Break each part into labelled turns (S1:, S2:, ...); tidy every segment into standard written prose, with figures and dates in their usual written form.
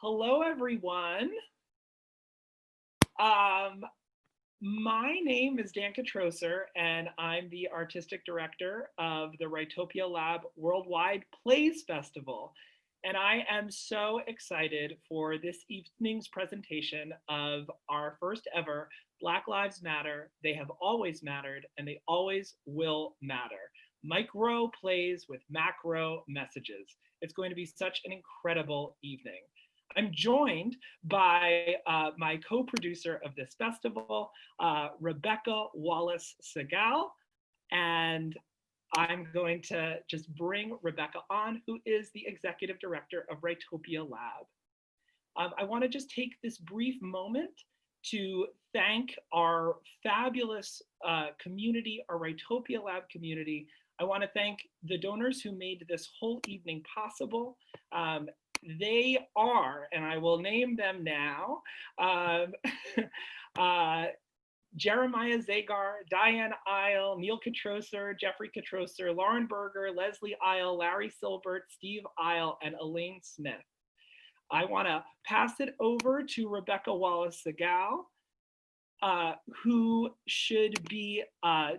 S1: Hello, everyone. My name is Dan Katroser, and I'm the artistic director of the Writopia Lab Worldwide Plays Festival. And I am so excited for this evening's presentation of our first ever Black Lives Matter, They Have Always Mattered, and They Always Will Matter. Micro plays with macro messages. It's going to be such an incredible evening. I'm joined by my co-producer of this festival, Rebecca Wallace-Segal, and I'm going to just bring Rebecca on, who is the executive director of Writopia Lab. I want to just take this brief moment to thank our fabulous community, our Writopia Lab community. I want to thank the donors who made this whole evening possible. They are, and I will name them now, Jeremiah Zagar, Diane Isle, Neil Katroser, Jeffrey Katroser, Lauren Berger, Leslie Isle, Larry Silbert, Steve Isle, and Elaine Smith. I want to pass it over to Rebecca Wallace-Segal, who should be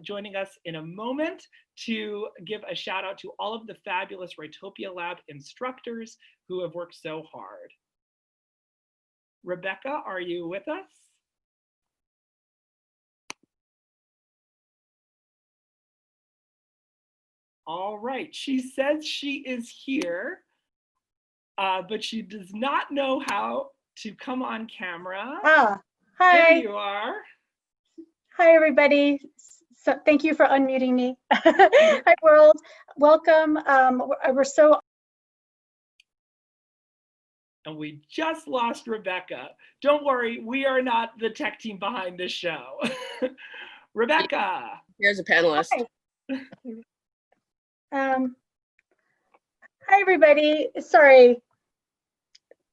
S1: joining us in a moment to give a shout out to all of the fabulous Writopia Lab instructors who have worked so hard. Rebecca, are you with us? All right, she says she is here, but she does not know how to come on camera.
S2: Hi.
S1: There you are.
S2: Hi, everybody. So thank you for unmuting me. Hi, world. Welcome. We're so.
S1: And we just lost Rebecca. Don't worry, we are not the tech team behind this show. Rebecca.
S3: Here's a panelist.
S2: Hi, everybody. Sorry.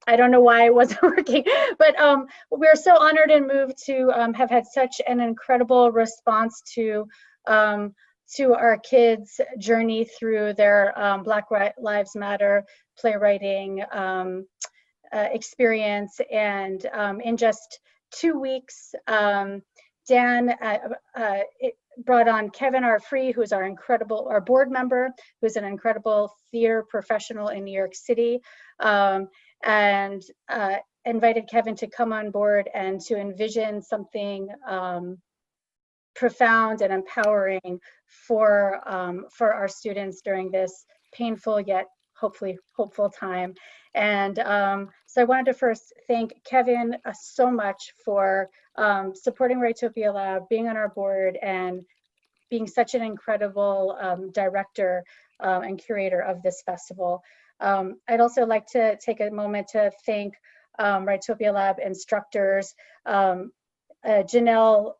S2: I don't know why it wasn't working, but we're so honored and moved to have had such an incredible response to our kids' journey through their Black Lives Matter playwriting experience. And in just 2 weeks, Dan brought on Kevin R. Free, who's our board member, who's an incredible theater professional in New York City. And invited Kevin to come on board and to envision something profound and empowering for our students during this painful yet hopefully hopeful time. And so I wanted to first thank Kevin so much for supporting Writopia Lab, being on our board, and being such an incredible director and curator of this festival. I'd also like to take a moment to thank Writopia Lab instructors, Janelle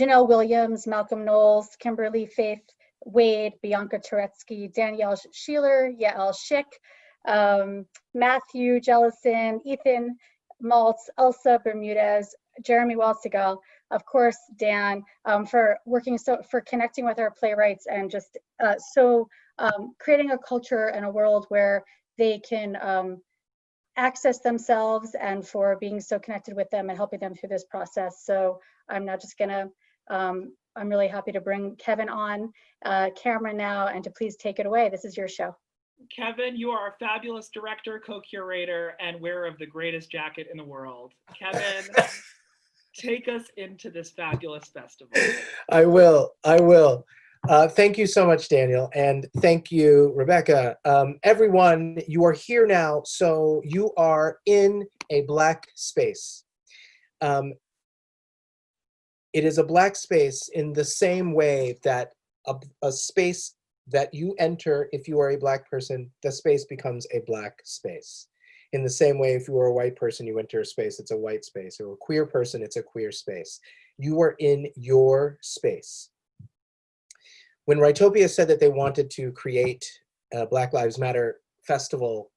S2: Williams, Malcolm Knowles, Kimberly Faith Wade, Bianca Turetsky, Danielle Sheeler, Yael Schick, Matthew Jellison, Ethan Maltz, Elsa Bermudez, Jeremy Walsegal, of course, Dan, for connecting with our playwrights and just creating a culture and a world where they can access themselves, and for being so connected with them and helping them through this process. So I'm now just gonna, I'm really happy to bring Kevin on camera now, and to please take it away. This is your show.
S1: Kevin, you are a fabulous director, co-curator, and wearer of the greatest jacket in the world. Kevin, take us into this fabulous festival.
S4: I will. Thank you so much, Daniel, and thank you, Rebecca. Everyone, you are here now, so you are in a Black space. It is a Black space in the same way that a space that you enter, if you are a Black person, the space becomes a Black space. In the same way, if you are a white person, you enter a space, it's a white space, or a queer person, it's a queer space. You are in your space. When Writopia said that they wanted to create a Black Lives Matter festival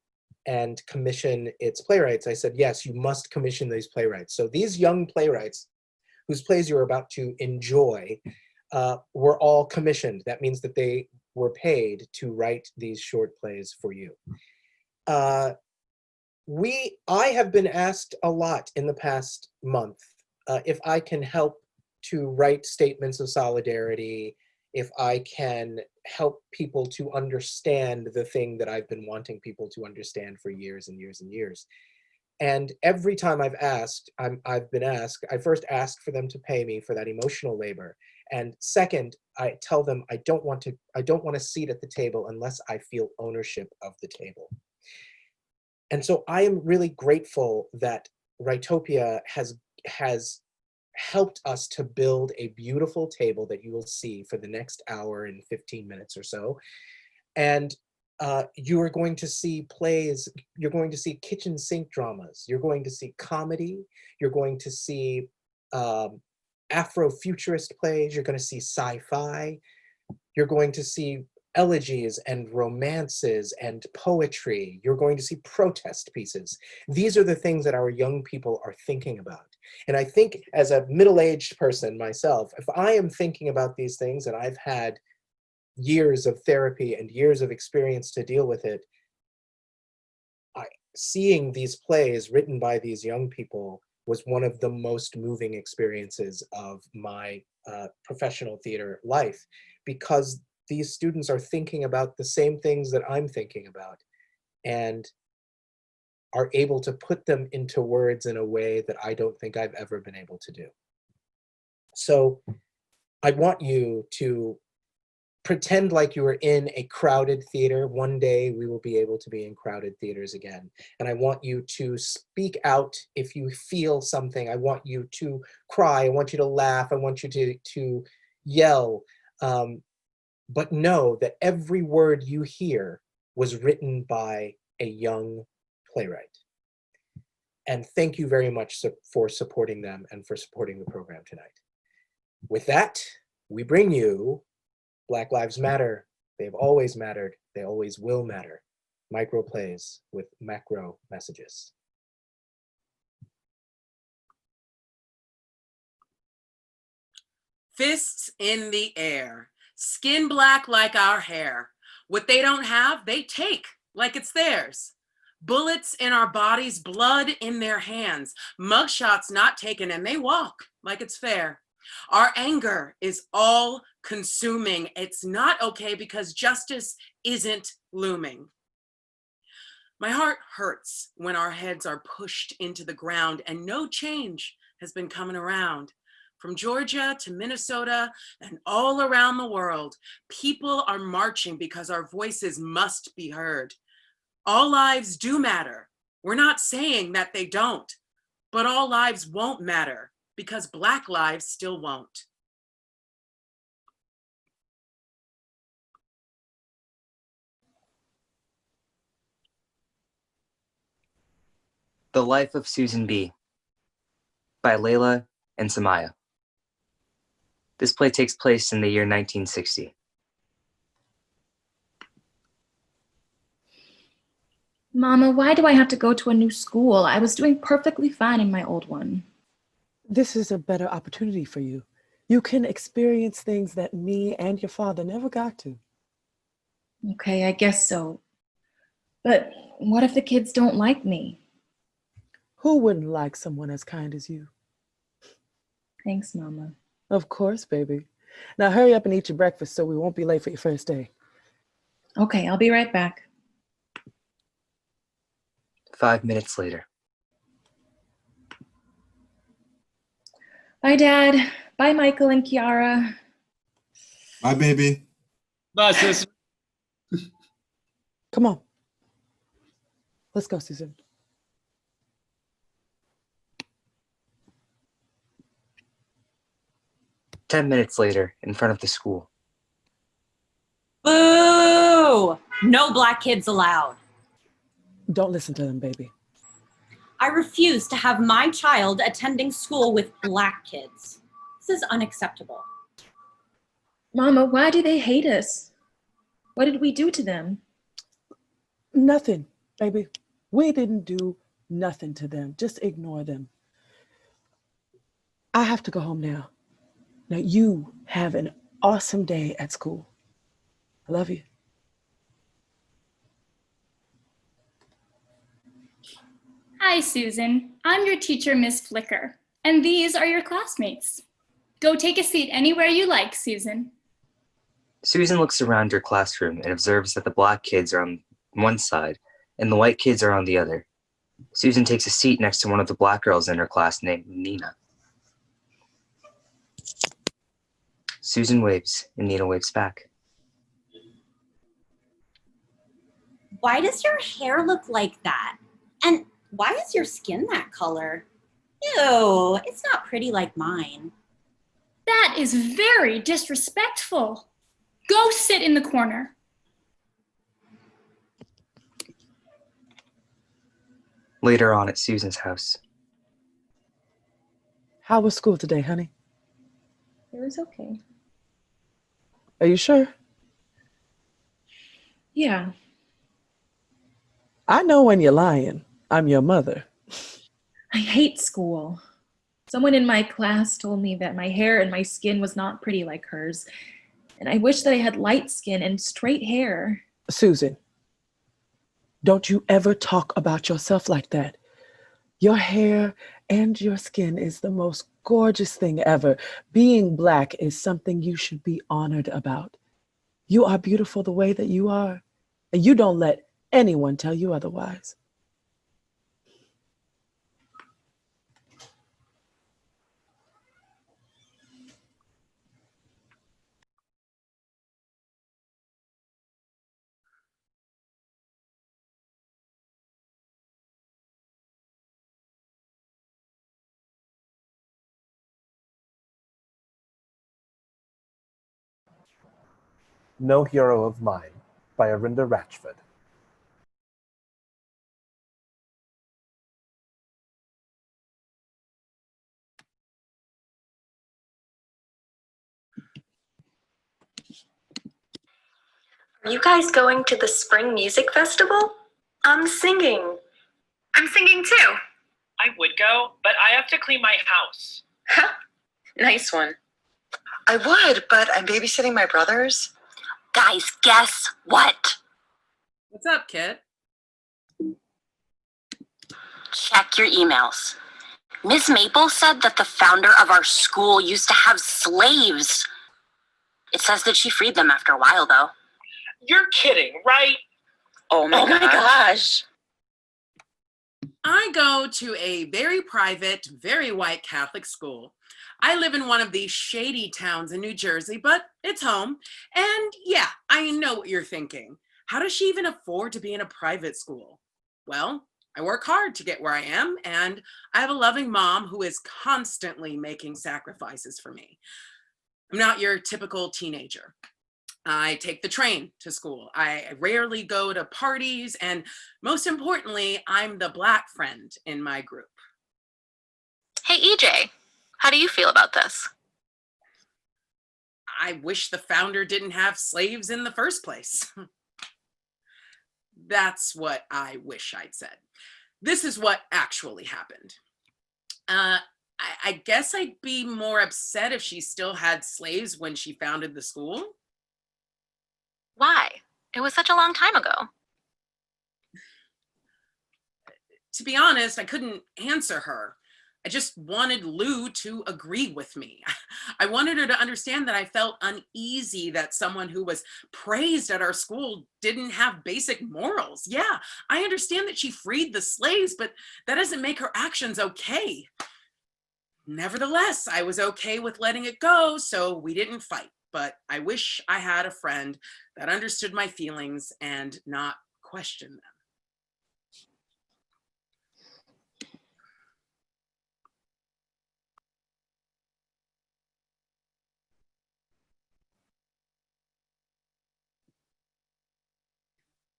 S4: and commission its playwrights, I said, yes, you must commission these playwrights. So these young playwrights, whose plays you're about to enjoy, were all commissioned. That means that they were paid to write these short plays for you. I have been asked a lot in the past month if I can help to write statements of solidarity, if I can help people to understand the thing that I've been wanting people to understand for years and years and years. And every time I've been asked, I first asked for them to pay me for that emotional labor. And second, I tell them I don't want a seat at the table unless I feel ownership of the table. And so I am really grateful that Writopia has helped us to build a beautiful table that you will see for the next hour and 15 minutes or so. And you are going to see plays, you're going to see kitchen sink dramas, you're going to see comedy, you're going to see Afrofuturist plays, you're going to see sci-fi, you're going to see elegies and romances and poetry. You're going to see protest pieces. These are the things that our young people are thinking about. And I think as a middle-aged person myself, if I am thinking about these things and I've had years of therapy and years of experience to deal with it, seeing these plays written by these young people was one of the most moving experiences of my professional theater life, because these students are thinking about the same things that I'm thinking about and are able to put them into words in a way that I don't think I've ever been able to do. So I want you to pretend like you are in a crowded theater. One day we will be able to be in crowded theaters again. And I want you to speak out if you feel something. I want you to cry. I want you to laugh. I want you to yell. But know that every word you hear was written by a young playwright. And thank you very much for supporting them and for supporting the program tonight. With that, we bring you Black Lives Matter. They've always mattered. They always will matter. Micro plays with macro messages.
S3: Fists in the air, skin black like our hair. What they don't have, they take like it's theirs. Bullets in our bodies, blood in their hands. Mugshots not taken, and they walk like it's fair. Our anger is all consuming. It's not okay because justice isn't looming. My heart hurts when our heads are pushed into the ground and no change has been coming around. From Georgia to Minnesota and all around the world, people are marching because our voices must be heard. All lives do matter. We're not saying that they don't, but all lives won't matter because Black lives still won't.
S5: The Life of Susan B. by Layla and Samaya. This play takes place in the year 1960.
S6: Mama, why do I have to go to a new school? I was doing perfectly fine in my old one.
S7: This is a better opportunity for you. You can experience things that me and your father never got to.
S6: Okay, I guess so. But what if the kids don't like me?
S7: Who wouldn't like someone as kind as you?
S6: Thanks, Mama.
S7: Of course, baby. Now hurry up and eat your breakfast so we won't be late for your first day.
S6: Okay, I'll be right back.
S5: 5 minutes later.
S6: Bye, Dad. Bye, Michael and Chiara.
S8: Bye, baby.
S1: Bye, sis.
S7: Come on. Let's go, Susan.
S5: Ten minutes later, in front of the school.
S9: Boo! No Black kids allowed.
S7: Don't listen to them, baby.
S9: I refuse to have my child attending school with Black kids. This is unacceptable.
S6: Mama, why do they hate us? What did we do to them?
S7: Nothing, baby. We didn't do nothing to them. Just ignore them. I have to go home now. Now you have an awesome day at school. I love you.
S10: Hi, Susan. I'm your teacher, Miss Flicker, and these are your classmates. Go take a seat anywhere you like, Susan.
S5: Susan looks around her classroom and observes that the black kids are on one side and the white kids are on the other. Susan takes a seat next to one of the black girls in her class named Nina. Susan waves and Nina waves back.
S9: Why does your hair look like that? And why is your skin that color? Ew, it's not pretty like mine.
S10: That is very disrespectful. Go sit in the corner.
S5: Later on at Susan's house.
S7: How was school today, honey?
S6: It was okay.
S7: Are you sure?
S6: Yeah.
S7: I know when you're lying. I'm your mother.
S6: I hate school. Someone in my class told me that my hair and my skin was not pretty like hers. And I wish that I had light skin and straight hair.
S7: Susan, don't you ever talk about yourself like that. Your hair and your skin is the most gorgeous thing ever. Being black is something you should be honored about. You are beautiful the way that you are, and you don't let anyone tell you otherwise.
S11: No Hero of Mine by Arinda Ratchford.
S12: Are you guys going to the Spring Music Festival? I'm singing. I'm singing too.
S1: I would go, but I have to clean my house.
S12: Nice one.
S13: I would, but I'm babysitting my brothers.
S12: Guys, guess what?
S3: What's up, kid?
S12: Check your emails. Miss Maple said that the founder of our school used to have slaves. It says that she freed them after a while, though.
S1: You're kidding, right?
S12: Oh my gosh.
S3: I go to a very private, very white Catholic school. I live in one of these shady towns in New Jersey, but it's home. And yeah, I know what you're thinking. How does she even afford to be in a private school? Well, I work hard to get where I am, and I have a loving mom who is constantly making sacrifices for me. I'm not your typical teenager. I take the train to school. I rarely go to parties, and most importantly, I'm the black friend in my group.
S12: Hey, EJ, how do you feel about this?
S3: I wish the founder didn't have slaves in the first place. That's what I wish I'd said. This is what actually happened. I guess I'd be more upset if she still had slaves when she founded the school.
S12: Why? It was such a long time ago.
S3: To be honest, I couldn't answer her. I just wanted Lou to agree with me. I wanted her to understand that I felt uneasy that someone who was praised at our school didn't have basic morals. Yeah, I understand that she freed the slaves, but that doesn't make her actions okay. Nevertheless, I was okay with letting it go, so we didn't fight. But I wish I had a friend that understood my feelings and not questioned them.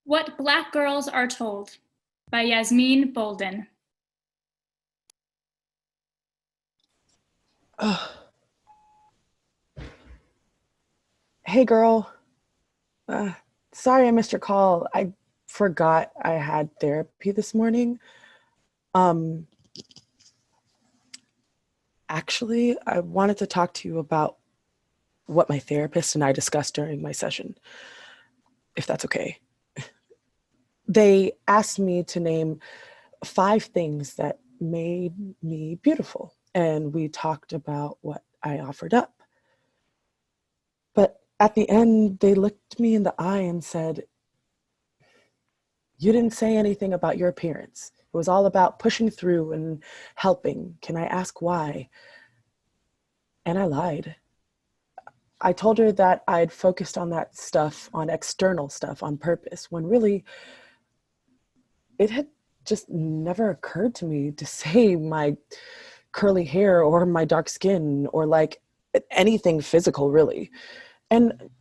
S10: What Black Girls Are Told by Yasmin Bolden.
S7: Hey, girl. Sorry I missed your call. I forgot I had therapy this morning. Actually, I wanted to talk to you about what my therapist and I discussed during my session, if that's okay. They asked me to name 5 things that made me beautiful. And we talked about what I offered up. But at the end, they looked me in the eye and said, "You didn't say anything about your appearance. It was all about pushing through and helping. Can I ask why?" And I lied. I told her that I'd focused on that stuff, on external stuff on purpose, when really it had just never occurred to me to say my curly hair or my dark skin or like anything physical, really. And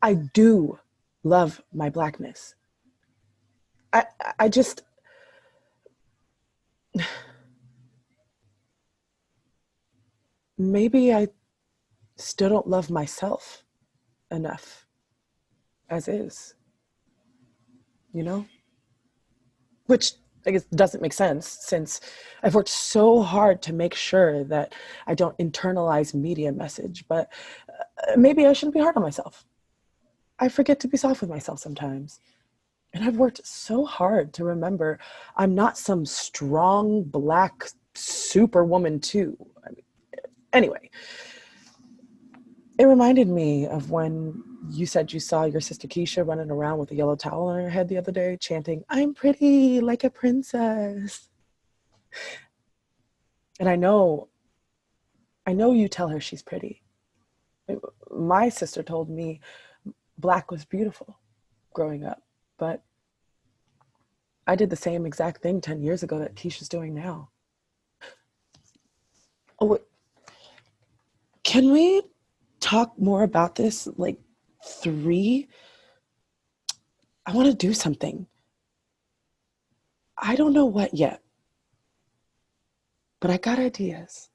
S7: I do love my Blackness. I just, maybe I still don't love myself enough as is, you know? Which I guess doesn't make sense since I've worked so hard to make sure that I don't internalize media message, but maybe I shouldn't be hard on myself. I forget to be soft with myself sometimes. And I've worked so hard to remember I'm not some strong Black superwoman too. Anyway, it reminded me of when you said you saw your sister Keisha running around with a yellow towel on her head the other day, chanting, "I'm pretty like a princess." And I know you tell her she's pretty. My sister told me Black was beautiful growing up, but I did the same exact thing 10 years ago that Keisha's doing now. Oh, can we talk more about this? Like 3? I want to do something. I don't know what yet, but I got ideas.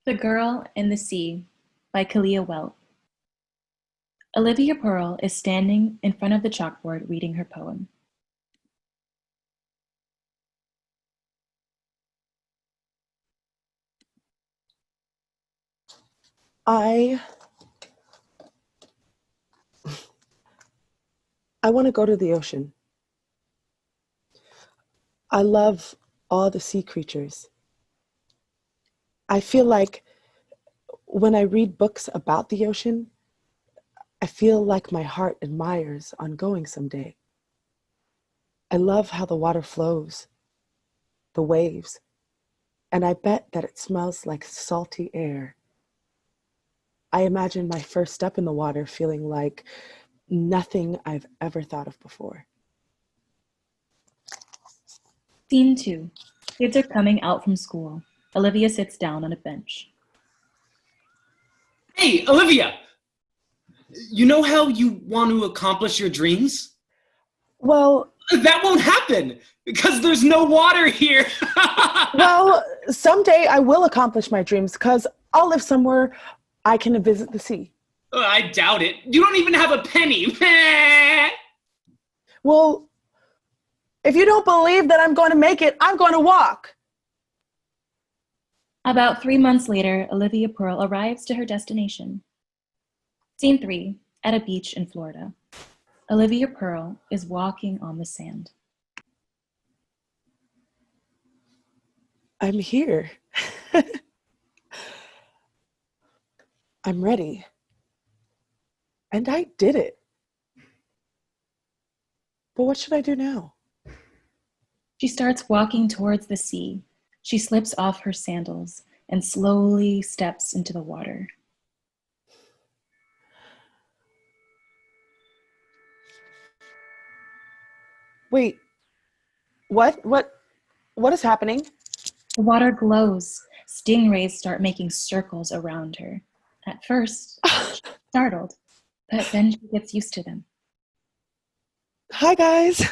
S6: The Girl in the Sea by Kalia Welt. Olivia Pearl is standing in front of the chalkboard reading her poem.
S7: I want to go to the ocean. I love all the sea creatures. I feel like when I read books about the ocean, I feel like my heart admires on going someday. I love how the water flows, the waves, and I bet that it smells like salty air. I imagine my first step in the water feeling like nothing I've ever thought of before.
S6: Scene 2. Kids are coming out from school. Olivia sits down on a bench.
S14: Hey, Olivia! You know how you want to accomplish your dreams?
S7: Well,
S14: that won't happen because there's no water here.
S7: Well, someday I will accomplish my dreams because I'll live somewhere I can visit the sea.
S14: I doubt it. You don't even have a penny.
S7: Well, if you don't believe that I'm going to make it, I'm going to walk.
S6: About 3 months later, Olivia Pearl arrives to her destination. Scene 3, at a beach in Florida. Olivia Pearl is walking on the sand.
S7: I'm here. I'm ready. And I did it. But what should I do now?
S6: She starts walking towards the sea. She slips off her sandals and slowly steps into the water.
S7: Wait, what is happening?
S6: The water glows. Stingrays start making circles around her. At first, she's startled, but then she gets used to them.
S7: Hi, guys.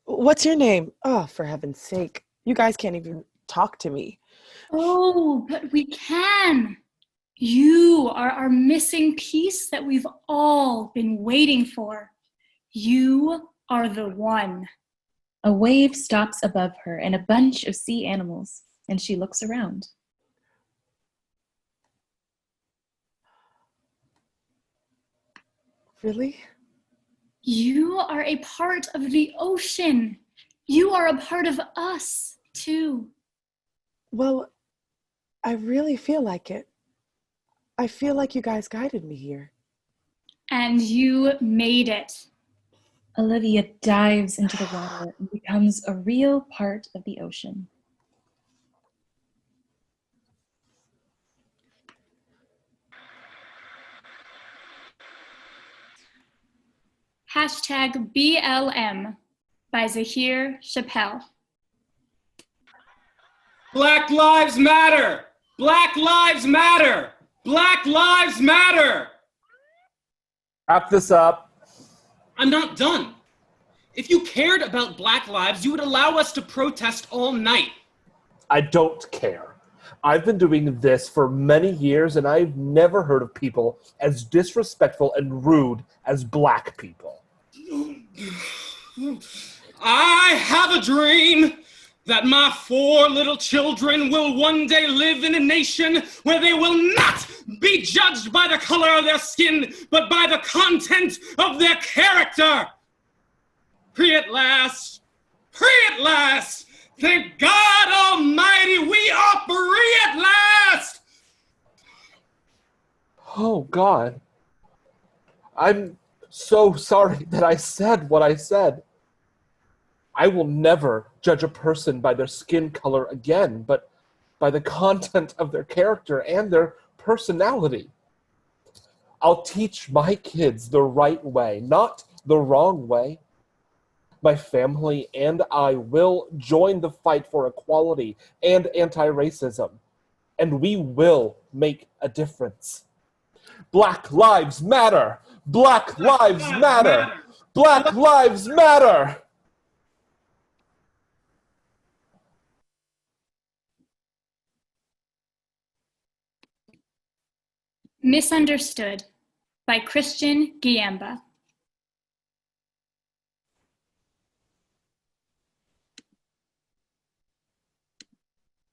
S7: What's your name? Oh, for heaven's sake. You guys can't even talk to me.
S10: Oh, but we can. You are our missing piece that we've all been waiting for. You are the one.
S6: A wave stops above her and a bunch of sea animals, and she looks around.
S7: Really?
S10: You are a part of the ocean. You are a part of us, too.
S7: Well, I really feel like it. I feel like you guys guided me here.
S10: And you made it.
S6: Olivia dives into the water and becomes a real part of the ocean.
S10: Hashtag BLM by Zahir Chappelle.
S14: Black Lives Matter! Black Lives Matter! Black Lives Matter!
S11: Wrap this up.
S14: I'm not done. If you cared about Black lives, you would allow us to protest all night.
S11: I don't care. I've been doing this for many years, and I've never heard of people as disrespectful and rude as black people.
S14: I have a dream that my 4 little children will one day live in a nation where they will not be judged by the color of their skin, but by the content of their character. Free at last. Free at last. Thank God Almighty, we are free at last.
S11: Oh, God. I'm so sorry that I said what I said. I will never judge a person by their skin color again, but by the content of their character and their personality. I'll teach my kids the right way, not the wrong way. My family and I will join the fight for equality and anti-racism, and we will make a difference. Black Lives Matter! Black Lives Matter! Black Lives Matter!
S10: Misunderstood by Christian Giamba.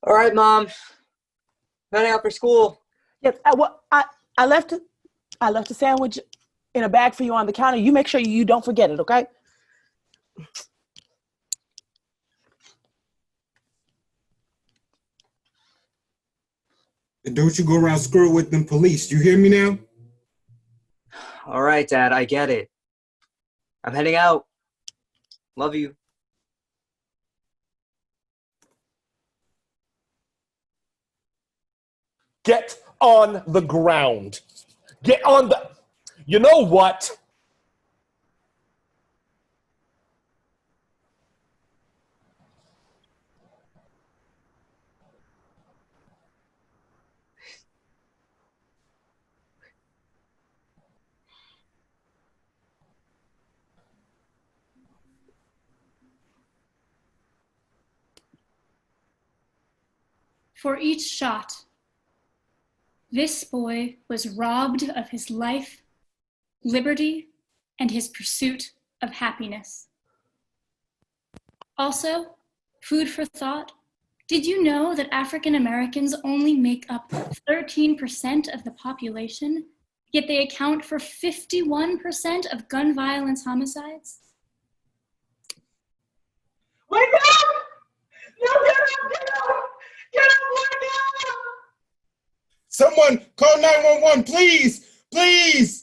S5: All right, Mom. Heading out for school.
S7: Yes, I left a sandwich in a bag for you on the counter. You make sure you don't forget it, okay?
S8: And don't you go around screwing with them police. You hear me now?
S5: All right, Dad, I get it. I'm heading out. Love you.
S11: Get on the ground. Get on the... You know what?
S10: For each shot, this boy was robbed of his life, liberty, and his pursuit of happiness. Also, food for thought, did you know that African Americans only make up 13% of the population, yet they account for 51% of gun violence homicides?
S1: Wake up! No, get up, get up! Get up, wake up!
S8: Someone call 911, please! Please!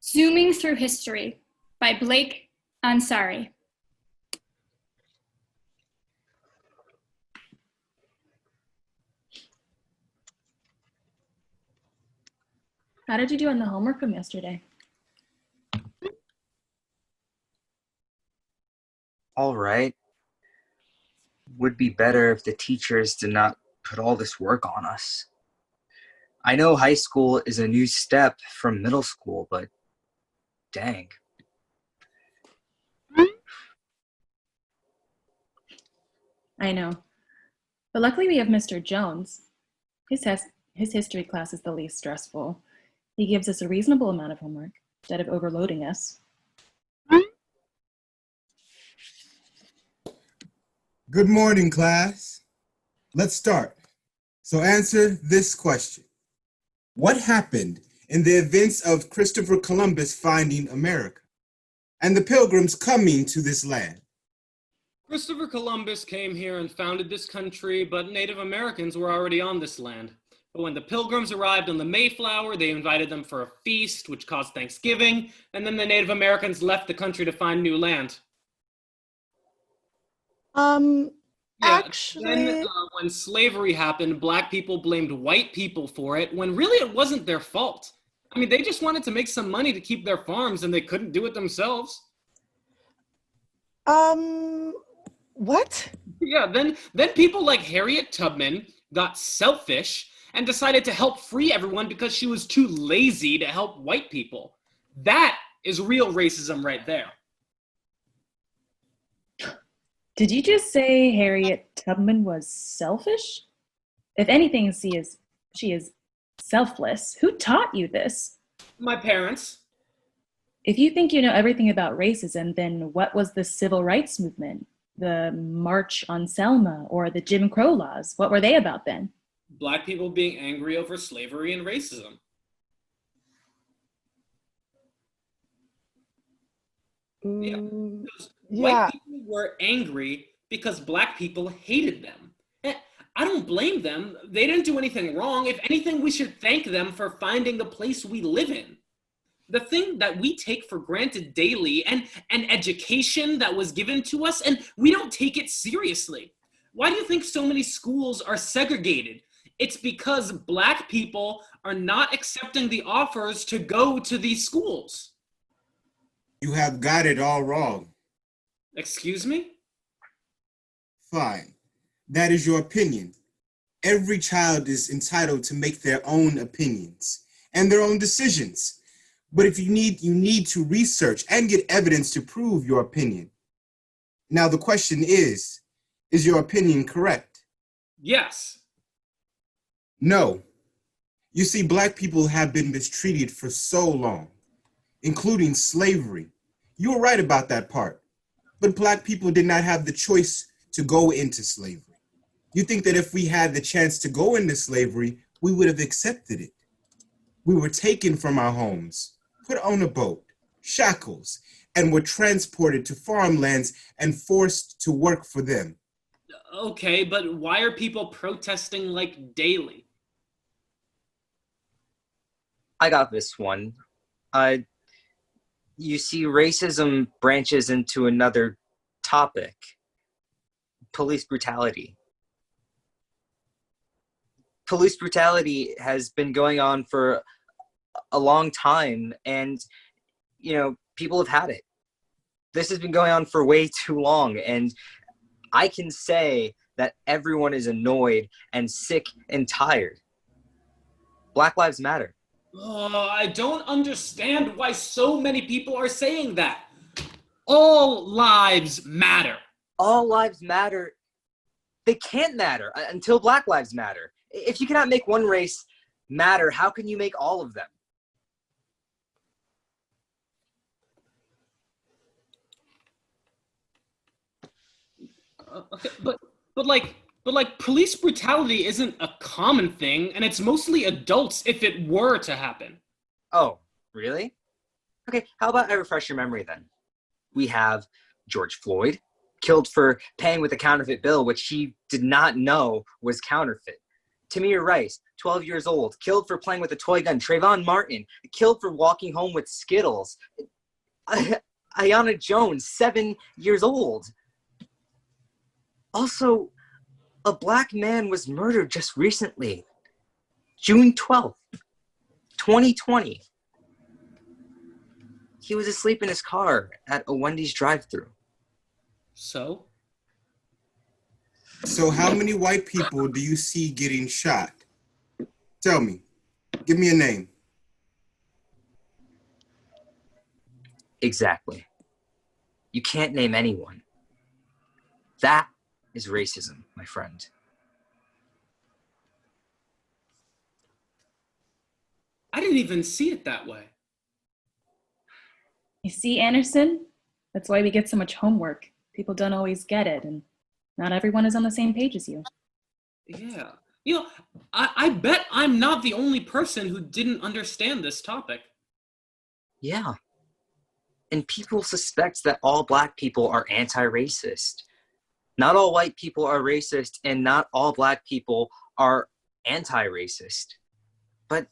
S10: Zooming Through History by Blake Ansari.
S6: How did you do on the homework from yesterday?
S5: All right. Would be better if the teachers did not put all this work on us. I know high school is a new step from middle school, but dang.
S6: I know. But luckily we have Mr. Jones. His history class is the least stressful. He gives us a reasonable amount of homework instead of overloading us.
S8: Good morning, class. Let's start. So answer this question. What happened in the events of Christopher Columbus finding America and the Pilgrims coming to this land?
S14: Christopher Columbus came here and founded this country, but Native Americans were already on this land. But when the Pilgrims arrived on the Mayflower, they invited them for a feast, which caused Thanksgiving, and then the Native Americans left the country to find new land.
S7: Actually...
S14: Then when slavery happened, Black people blamed white people for it, when really it wasn't their fault. I mean, they just wanted to make some money to keep their farms, and they couldn't do it themselves.
S7: What?
S14: Yeah, then people like Harriet Tubman got selfish and decided to help free everyone because she was too lazy to help white people. That is real racism right there.
S6: Did you just say Harriet Tubman was selfish? If anything, she is selfless. Who taught you this?
S14: My parents.
S6: If you think you know everything about racism, then what was the civil rights movement? The March on Selma or the Jim Crow laws? What were they about then?
S14: Black people being angry over slavery and racism. White people were angry because Black people hated them. I don't blame them. They didn't do anything wrong. If anything, we should thank them for finding the place we live in. The thing that we take for granted daily, and education that was given to us, and we don't take it seriously. Why do you think so many schools are segregated? It's because Black people are not accepting the offers to go to these schools.
S8: You have got it all wrong.
S14: Excuse me?
S8: Fine. That is your opinion. Every child is entitled to make their own opinions and their own decisions. But if you need to research and get evidence to prove your opinion. Now the question is your opinion correct?
S14: Yes.
S8: No. You see, Black people have been mistreated for so long, including slavery. You were right about that part. But Black people did not have the choice to go into slavery. You think that if we had the chance to go into slavery, we would have accepted it. We were taken from our homes, put on a boat, shackles, and were transported to farmlands and forced to work for them.
S14: Okay, but why are people protesting like daily?
S5: I got this one. You see, racism branches into another topic. Police brutality. Police brutality has been going on for a long time, and, you know, people have had it. This has been going on for way too long, and I can say that everyone is annoyed and sick and tired. Black Lives Matter.
S14: Oh, I don't understand why so many people are saying that. All lives matter.
S5: All lives matter. They can't matter until Black Lives Matter. If you cannot make one race matter, how can you make all of them?
S14: Okay, but like police brutality isn't a common thing, and it's mostly adults if it were to happen.
S5: Oh, really? Okay, how about I refresh your memory then? We have George Floyd, killed for paying with a counterfeit bill, which he did not know was counterfeit. Tamir Rice, 12 years old, killed for playing with a toy gun. Trayvon Martin, killed for walking home with Skittles. Ayanna Jones, 7 years old. Also, a Black man was murdered just recently. June 12th, 2020. He was asleep in his car at a Wendy's drive-thru.
S14: So
S8: how many white people do you see getting shot? Tell me. Give me a name.
S5: Exactly. You can't name anyone. That is racism, my friend.
S14: I didn't even see it that way.
S6: You see, Anderson? That's why we get so much homework. People don't always get it, and not everyone is on the same page as you.
S14: Yeah. You know, I bet I'm not the only person who didn't understand this topic.
S5: Yeah. And people suspect that all Black people are anti-racist. Not all white people are racist, and not all Black people are anti-racist. But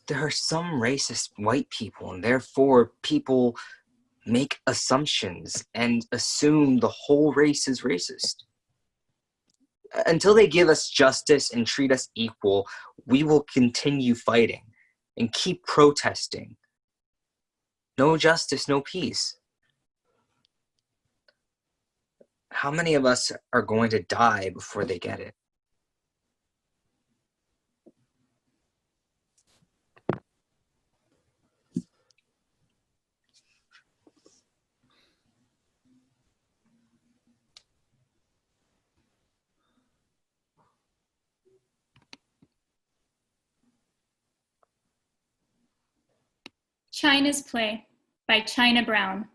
S5: there are some racist white people, and therefore people make assumptions and assume the whole race is racist. Until they give us justice and treat us equal, we will continue fighting and keep protesting. No justice, no peace. How many of us are going to die before they get it?
S10: China's Play by China Brown.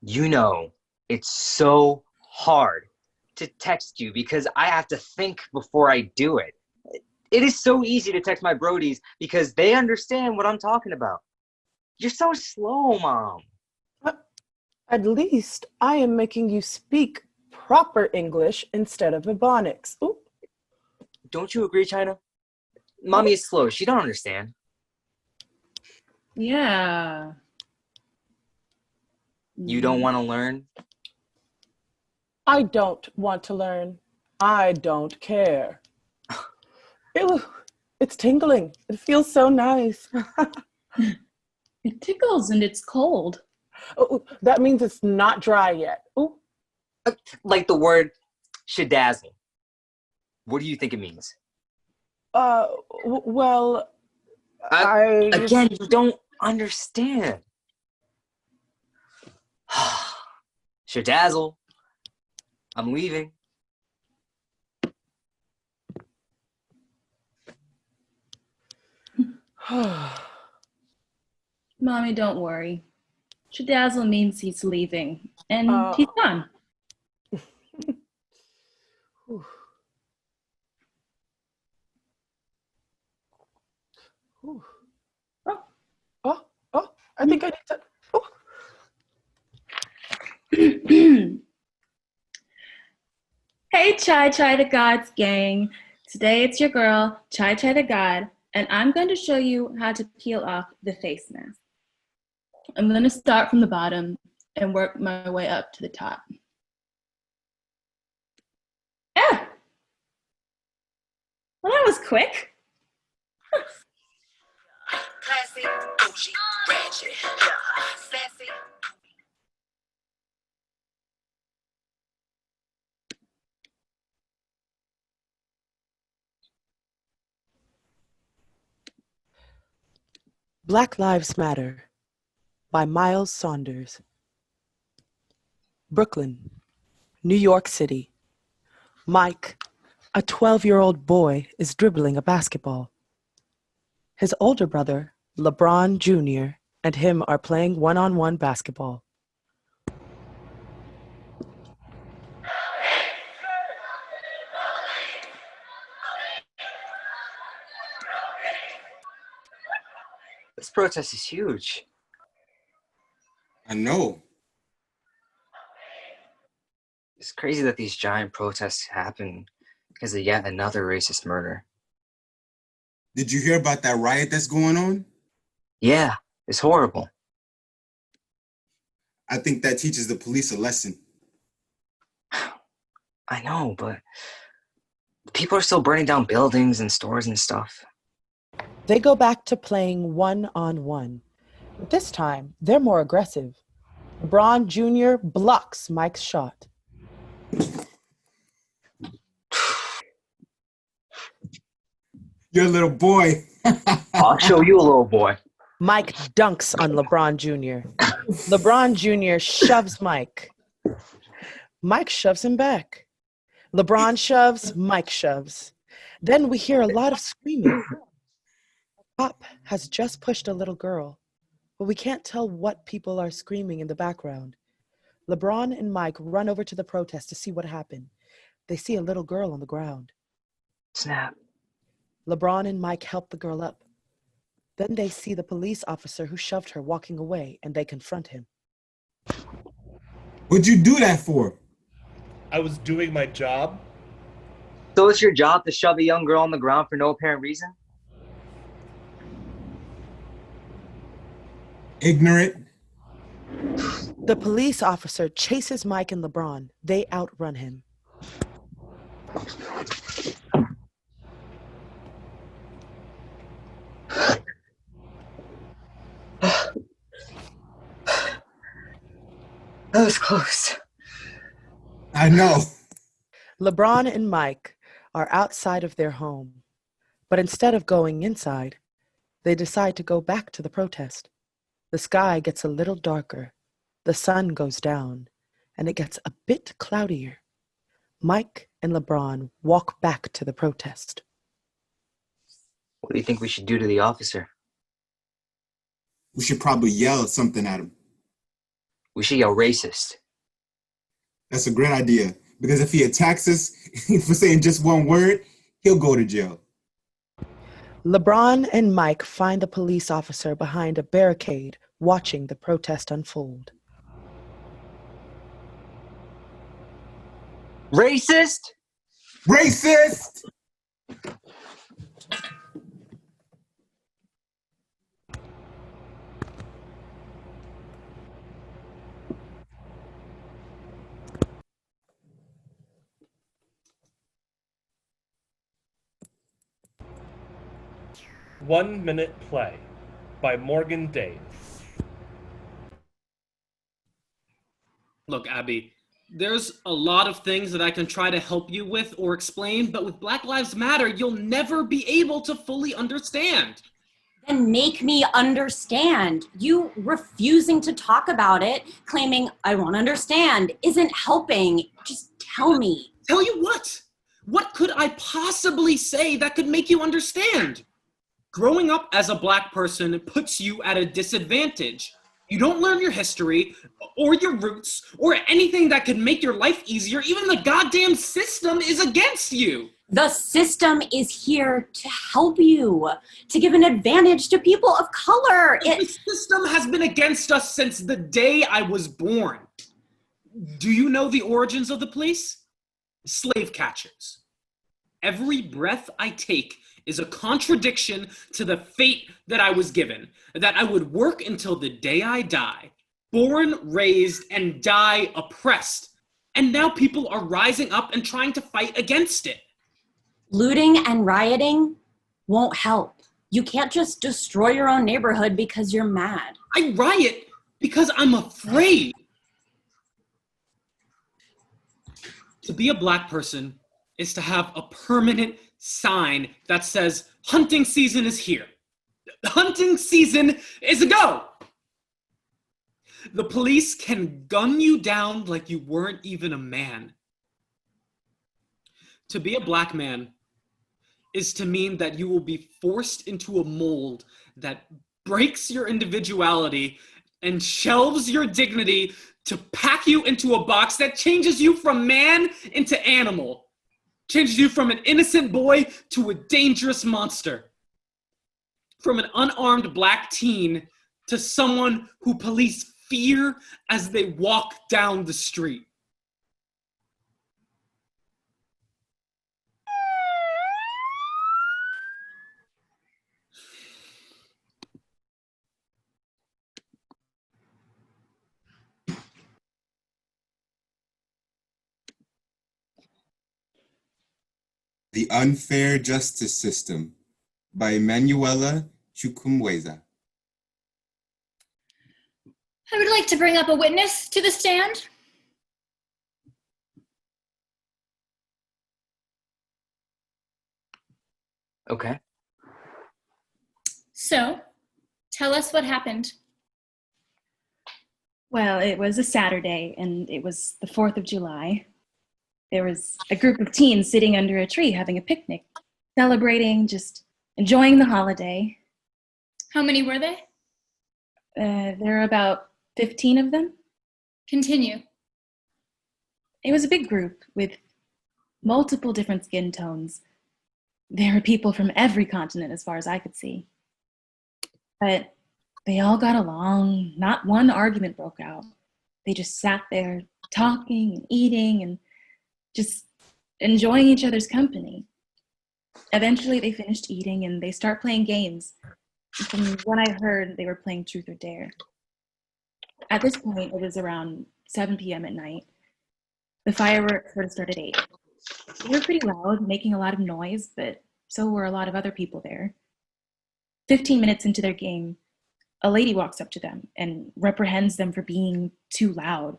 S5: You know, it's so hard to text you because I have to think before I do it. It is so easy to text my brodies because they understand what I'm talking about. You're so slow, Mom.
S7: At least I am making you speak proper English instead of Ebonics. Ooh.
S5: Don't you agree, China? Mommy is slow. She don't understand.
S6: Yeah.
S5: You don't want to learn?
S7: I don't want to learn. I don't care. Ew, it's tingling. It feels so nice.
S6: It tickles and it's cold.
S7: Oh, that means it's not dry yet. Ooh.
S5: Like the word shedazzle. What do you think it means?
S7: Well,
S5: Again, you don't understand. Shedazzle. I'm leaving.
S6: Mommy, don't worry. Shedazzle means he's leaving, and he's gone.
S7: I think I need to.
S6: Hey, Chai Chai the Gods gang. Today it's your girl, Chai Chai the God, and I'm going to show you how to peel off the face mask. I'm going to start from the bottom and work my way up to the top. Ah! Well, that was quick.
S15: Classy, bougie, ratchet, sassy.
S7: Black Lives Matter by Miles Saunders. Brooklyn, New York City. Mike, a 12-year-old boy, is dribbling a basketball. His older brother, LeBron Jr., and him are playing one-on-one basketball.
S5: This protest is huge.
S8: I know.
S5: It's crazy that these giant protests happen because of yet another racist murder.
S8: Did you hear about that riot that's going on?
S5: Yeah, it's horrible.
S8: I think that teaches the police a lesson.
S5: I know, but people are still burning down buildings and stores and stuff.
S7: They go back to playing one-on-one. But this time, they're more aggressive. LeBron Jr. blocks Mike's shot.
S8: You're a little boy.
S5: I'll show you a little boy.
S7: Mike dunks on LeBron Jr. LeBron Jr. shoves Mike. Mike shoves him back. LeBron shoves, Mike shoves. Then we hear a lot of screaming. A cop has just pushed a little girl, but we can't tell what people are screaming in the background. LeBron and Mike run over to the protest to see what happened. They see a little girl on the ground.
S5: Snap.
S7: LeBron and Mike help the girl up. Then they see the police officer who shoved her walking away, and they confront him.
S8: What'd you do that for?
S11: I was doing my job.
S5: So it's your job to shove a young girl on the ground for no apparent reason?
S8: Ignorant.
S7: The police officer chases Mike and LeBron. They outrun him.
S5: That was close.
S8: I know.
S7: LeBron and Mike are outside of their home, but instead of going inside, they decide to go back to the protest. The sky gets a little darker, the sun goes down, and it gets a bit cloudier. Mike and LeBron walk back to the protest.
S5: What do you think we should do to the officer?
S8: We should probably yell something at him.
S5: We should yell racist.
S8: That's a great idea, because if he attacks us for saying just one word, he'll go to jail.
S7: LeBron and Mike find the police officer behind a barricade watching the protest unfold.
S5: Racist?
S8: Racist!
S11: One Minute Play by Morgan Dave.
S14: Look, Abby, there's a lot of things that I can try to help you with or explain, but with Black Lives Matter, you'll never be able to fully understand.
S9: Then make me understand. You refusing to talk about it, claiming I won't understand, isn't helping. Just tell me.
S14: Tell you what? What could I possibly say that could make you understand? Growing up as a Black person puts you at a disadvantage. You don't learn your history or your roots or anything that could make your life easier. Even the goddamn system is against you.
S9: The system is here to help you, to give an advantage to people of color.
S14: The system has been against us since the day I was born. Do you know the origins of the police? Slave catchers. Every breath I take is a contradiction to the fate that I was given, that I would work until the day I die, born, raised, and die oppressed. And now people are rising up and trying to fight against it.
S9: Looting and rioting won't help. You can't just destroy your own neighborhood because you're mad.
S14: I riot because I'm afraid. To be a Black person is to have a permanent sign that says hunting season is here. Hunting season is a go. The police can gun you down like you weren't even a man. To be a Black man is to mean that you will be forced into a mold that breaks your individuality and shelves your dignity to pack you into a box that changes you from man into animal. Changes you from an innocent boy to a dangerous monster. From an unarmed Black teen to someone who police fear as they walk down the street.
S8: The Unfair Justice System by Emanuela Chukwumweza.
S10: I would like to bring up a witness to the stand.
S5: Okay.
S10: So, tell us what happened.
S6: Well, it was a Saturday, and it was the 4th of July. There was a group of teens sitting under a tree having a picnic, celebrating, just enjoying the holiday.
S10: How many were they?
S6: There are about 15 of them.
S10: Continue.
S6: It was a big group with multiple different skin tones. There were people from every continent as far as I could see. But they all got along. Not one argument broke out. They just sat there talking and eating and just enjoying each other's company. Eventually they finished eating and they start playing games. From what I heard, they were playing Truth or Dare. At this point, it was around 7 p.m. at night. The fireworks sort of started at 8. They were pretty loud, making a lot of noise, but so were a lot of other people there. 15 minutes into their game, a lady walks up to them and reprehends them for being too loud.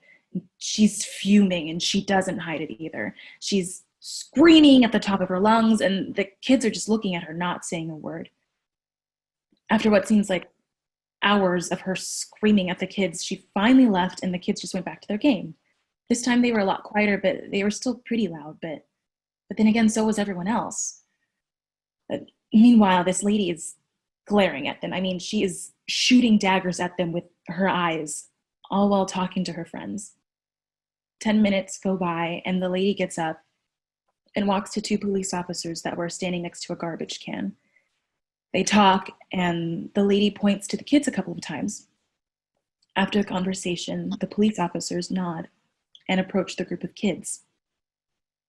S6: She's fuming and she doesn't hide it either. She's screaming at the top of her lungs and the kids are just looking at her, not saying a word. After what seems like hours of her screaming at the kids, she finally left and the kids just went back to their game. This time they were a lot quieter, but they were still pretty loud, but then again, so was everyone else. Meanwhile, this lady is glaring at them. I mean, she is shooting daggers at them with her eyes, all while talking to her friends. 10 minutes go by, and the lady gets up and walks to 2 police officers that were standing next to a garbage can. They talk, and the lady points to the kids a couple of times. After the conversation, the police officers nod and approach the group of kids.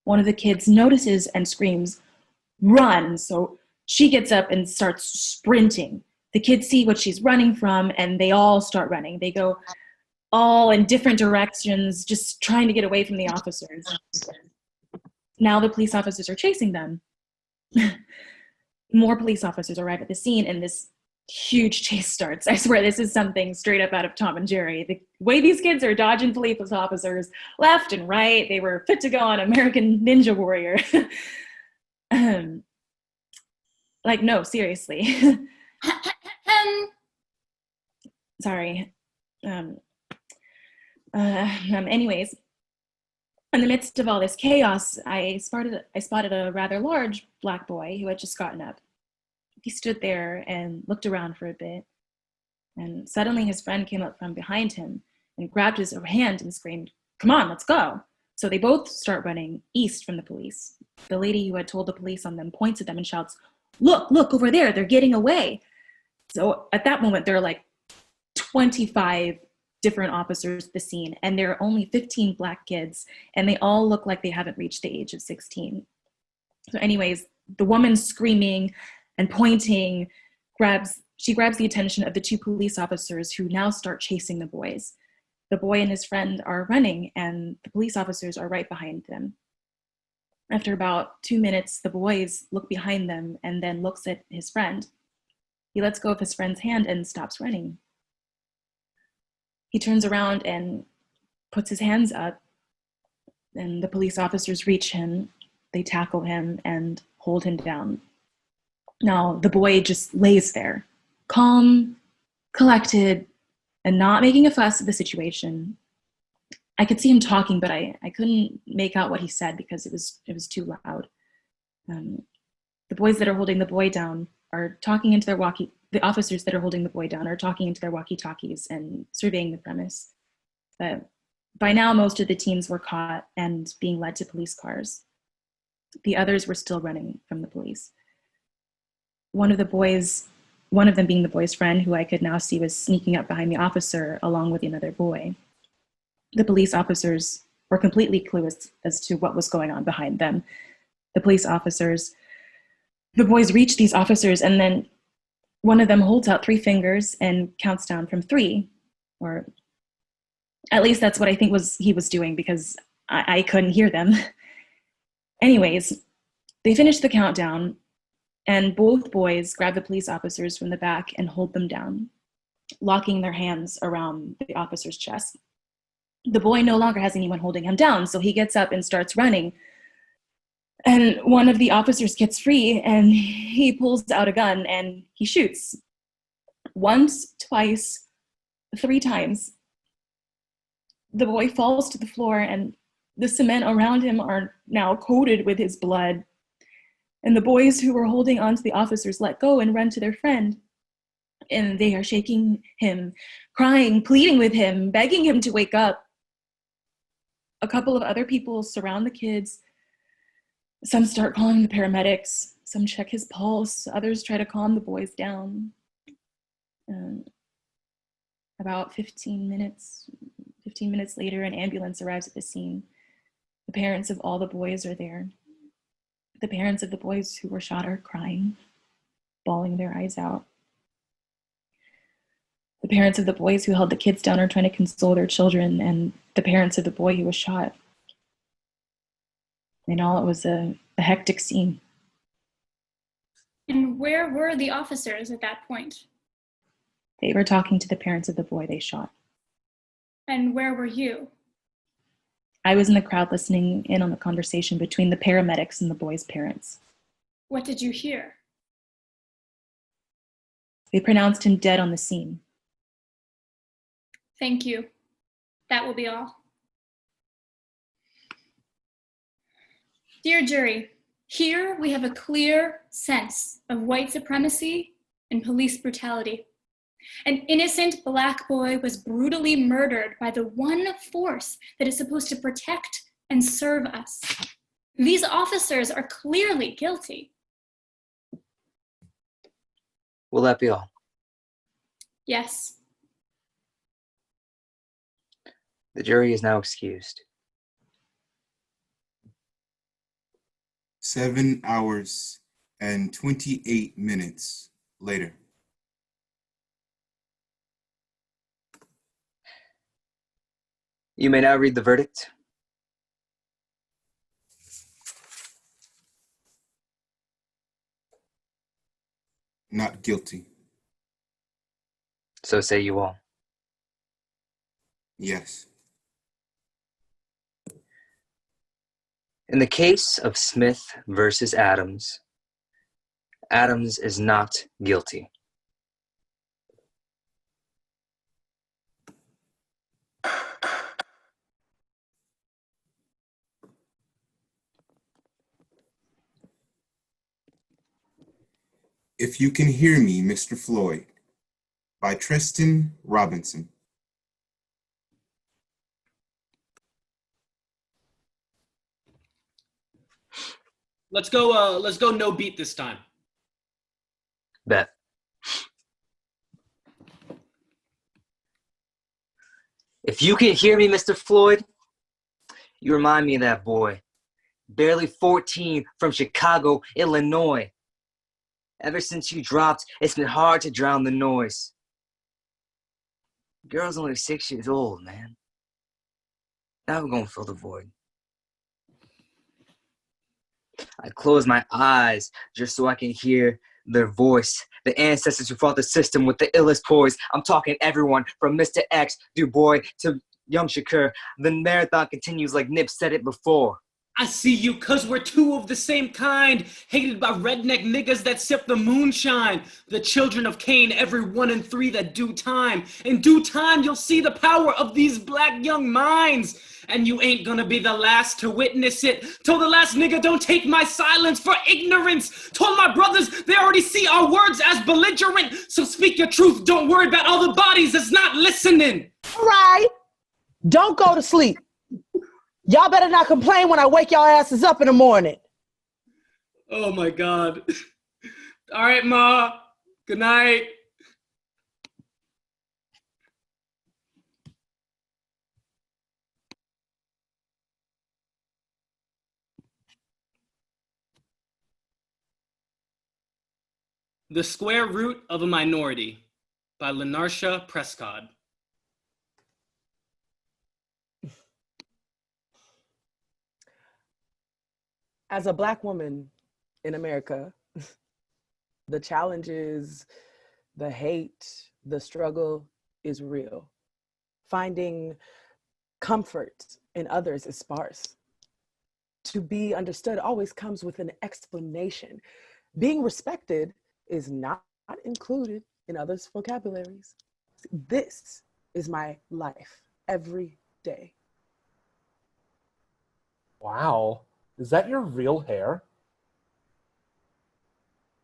S6: One of the kids notices and screams, "Run!" So she gets up and starts sprinting. The kids see what she's running from, and they all start running. They go all in different directions, just trying to get away from the officers. Now the police officers are chasing them. More police officers arrive at the scene, and this huge chase starts. I swear this is something straight up out of Tom and Jerry. The way these kids are dodging police officers left and right, they were fit to go on American Ninja Warrior. Like, no, seriously. Sorry. Anyways, in the midst of all this chaos, I spotted a rather large black boy who had just gotten up. He stood there and looked around for a bit, and suddenly his friend came up from behind him and grabbed his hand and screamed, "Come on, let's go." So they both start running east from the police. The lady who had told the police on them points at them and shouts, look over there, they're getting away." So at that moment, there are like 25 different officers at the scene, and there are only 15 black kids, and they all look like they haven't reached the age of 16. So anyways, the woman screaming and pointing grabs the attention of the 2 police officers, who now start chasing the boys. The boy and his friend are running, and the police officers are right behind them. After about 2 minutes, the boys look behind them and then looks at his friend. He lets go of his friend's hand and stops running. He turns around and puts his hands up, and the police officers reach him. They tackle him and hold him down. Now, the boy just lays there, calm, collected, and not making a fuss of the situation. I could see him talking, but I couldn't make out what he said because it was too loud. The boys that are holding the boy down are talking into their the officers that are holding the boy down are talking into their walkie-talkies and surveying the premise. But by now, most of the teens were caught and being led to police cars. The others were still running from the police. One of them being the boy's friend, who I could now see was sneaking up behind the officer along with another boy. The police officers were completely clueless as to what was going on behind them. The boys reach these officers, and then one of them holds out 3 fingers and counts down from 3, or at least that's what I think he was doing, because I couldn't hear them. Anyways, they finish the countdown, and both boys grab the police officers from the back and hold them down. locking their hands around the officer's chest. The boy no longer has anyone holding him down, so he gets up and starts running. And one of the officers gets free, and he pulls out a gun and he shoots. Once, twice, 3 times. The boy falls to the floor, and the cement around him are now coated with his blood. And the boys who were holding on to the officers let go and run to their friend. And they are shaking him, crying, pleading with him, begging him to wake up. A couple of other people surround the kids. Some start calling the paramedics. Some check his pulse. Others try to calm the boys down. About 15 minutes later, an ambulance arrives at the scene. The parents of all the boys are there. The parents of the boys who were shot are crying, bawling their eyes out. The parents of the boys who held the kids down are trying to console their children, and the parents of the boy who was shot. In all, it was a hectic scene.
S10: And where were the officers at that point?
S6: They were talking to the parents of the boy they shot.
S10: And where were you?
S6: I was in the crowd listening in on the conversation between the paramedics and the boy's parents.
S10: What did you hear?
S6: They pronounced him dead on the scene.
S10: Thank you. That will be all. Dear jury, here we have a clear sense of white supremacy and police brutality. An innocent Black boy was brutally murdered by the one force that is supposed to protect and serve us. These officers are clearly guilty.
S5: Will that be all?
S10: Yes.
S5: The jury is now excused.
S8: 7 hours and 28 minutes later.
S5: You may now read the verdict.
S8: Not guilty.
S5: So say you all.
S8: Yes.
S5: In the case of Smith versus Adams, Adams is not guilty.
S8: If You Can Hear Me, Mr. Floyd, by Tristan Robinson.
S14: Let's go no beat this time.
S5: Bet. If you can hear me, Mr. Floyd, you remind me of that boy, barely 14, from Chicago, Illinois. Ever since you dropped, it's been hard to drown the noise. Girl's only 6 years old, man. Now we're gonna fill the void. I close my eyes just so I can hear their voice. The ancestors who fought the system with the illest poise. I'm talking everyone from Mr. X, Du Bois, to young Shakur. The marathon continues like Nip said it before.
S14: I see you cause we're two of the same kind, hated by redneck niggas that sip the moonshine. The children of Cain, every 1 in 3 that do time. In due time, you'll see the power of these black young minds. And you ain't gonna be the last to witness it. Told the last nigga, don't take my silence for ignorance. Told my brothers, they already see our words as belligerent. So speak your truth, don't worry about all the bodies that's not listening.
S7: All right, don't go to sleep. Y'all better not complain when I wake y'all asses up in the morning.
S14: Oh my God. All right, Ma. Good night. The Square Root of a Minority by Lenarcia Prescott.
S7: As a Black woman in America, the challenges The hate, the struggle is real. Finding comfort in others is sparse. To be understood always comes with an explanation. Being respected is not included in others' vocabularies. This is my life every day.
S11: Wow. Is that your real hair?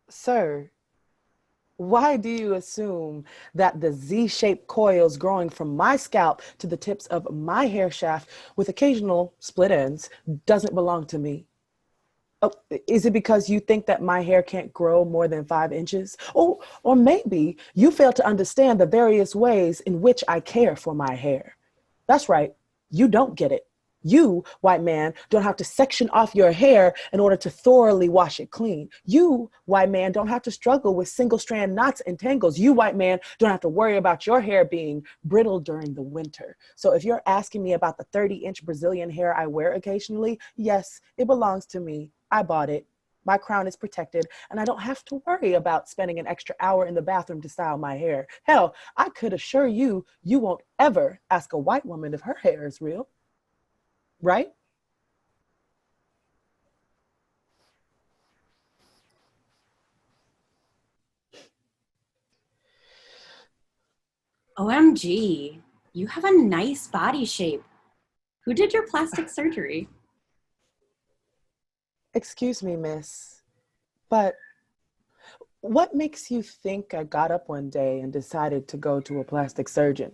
S7: Sir, why do you assume that the Z-shaped coils growing from my scalp to the tips of my hair shaft with occasional split ends doesn't belong to me? Oh, is it because you think that my hair can't grow more than 5 inches? Oh, or maybe you fail to understand the various ways in which I care for my hair. That's right, you don't get it. You, white man, don't have to section off your hair in order to thoroughly wash it clean. You, white man, don't have to struggle with single strand knots and tangles. You, white man, don't have to worry about your hair being brittle during the winter. So if you're asking me about the 30-inch Brazilian hair I wear occasionally, yes, it belongs to me. I bought it. My crown is protected, and I don't have to worry about spending an extra hour in the bathroom to style my hair. Hell, I could assure you, you won't ever ask a white woman if her hair is real. Right?
S9: OMG, you have a nice body shape. Who did your plastic surgery?
S7: Excuse me, miss, but what makes you think I got up one day and decided to go to a plastic surgeon?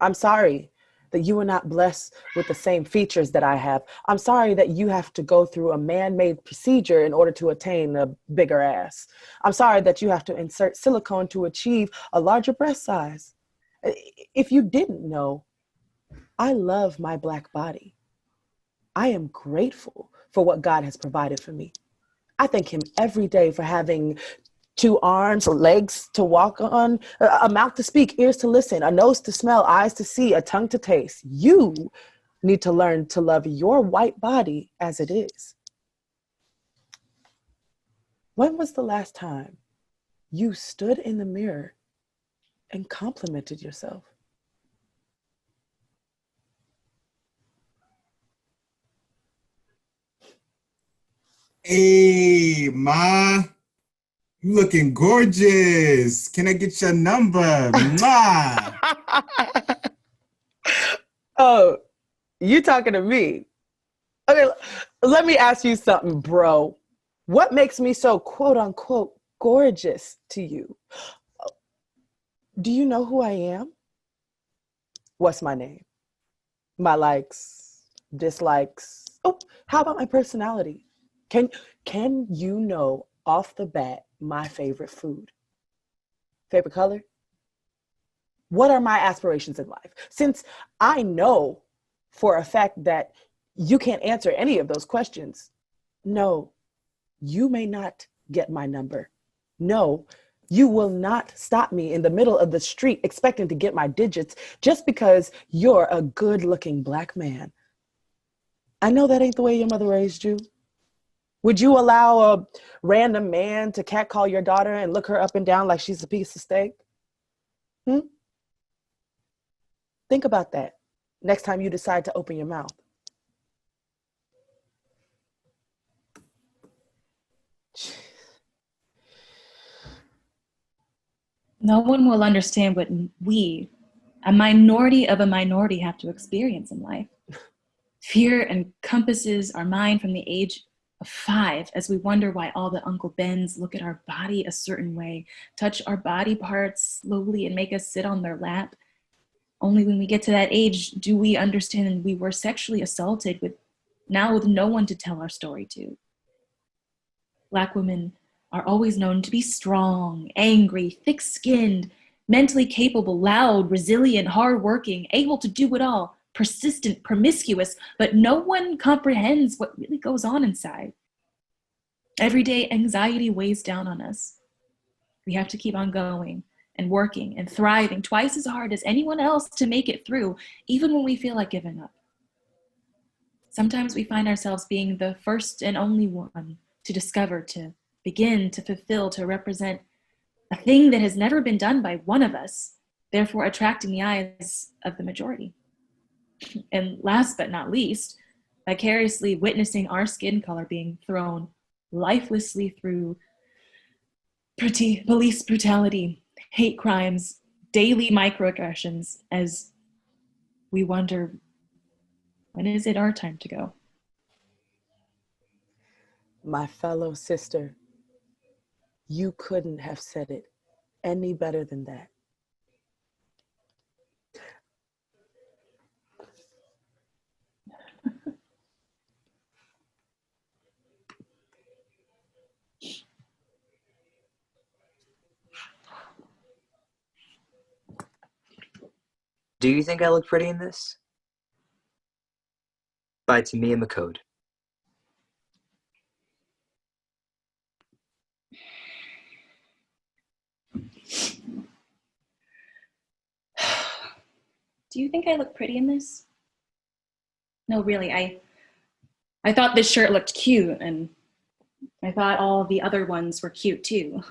S7: I'm sorry that you were not blessed with the same features that I have. I'm sorry that you have to go through a man-made procedure in order to attain a bigger ass. I'm sorry that you have to insert silicone to achieve a larger breast size. If you didn't know, I love my Black body. I am grateful for what God has provided for me. I thank him every day for having 2 arms or legs to walk on, a mouth to speak, ears to listen, a nose to smell, eyes to see, a tongue to taste. You need to learn to love your white body as it is. When was the last time you stood in the mirror and complimented yourself?
S8: Hey, Ma. You looking gorgeous. Can I get your number? Mwah.
S7: Oh, you talking to me? Okay, let me ask you something, bro. What makes me so quote unquote gorgeous to you? Do you know who I am? What's my name? My likes, dislikes. Oh, how about my personality? Can you know off the bat my favorite food? Favorite color? What are my aspirations in life? Since I know for a fact that you can't answer any of those questions, no, you may not get my number. No, you will not stop me in the middle of the street expecting to get my digits just because you're a good-looking Black man. I know that ain't the way your mother raised you. Would you allow a random man to catcall your daughter and look her up and down like she's a piece of steak? Think about that next time you decide to open your mouth.
S6: No one will understand what we, a minority of a minority, have to experience in life. Fear encompasses our mind from the age of 5 as we wonder why all the Uncle Bens look at our body a certain way, touch our body parts slowly and make us sit on their lap. Only when we get to that age do we understand we were sexually assaulted with no one to tell our story to. Black women are always known to be strong, angry, thick-skinned, mentally capable, loud, resilient, hardworking, able to do it all, persistent, promiscuous, but no one comprehends what really goes on inside. Everyday anxiety weighs down on us. We have to keep on going and working and thriving twice as hard as anyone else to make it through, even when we feel like giving up. Sometimes we find ourselves being the first and only one to discover, to begin, to fulfill, to represent a thing that has never been done by one of us, therefore attracting the eyes of the majority. And last but not least, vicariously witnessing our skin color being thrown lifelessly through police brutality, hate crimes, daily microaggressions, as we wonder, when is it our time to go?
S7: My fellow sister, you couldn't have said it any better than that.
S5: Do you think I look pretty in this? By Tamia McCode.
S6: Do you think I look pretty in this? No, really, I thought this shirt looked cute, and I thought all the other ones were cute too.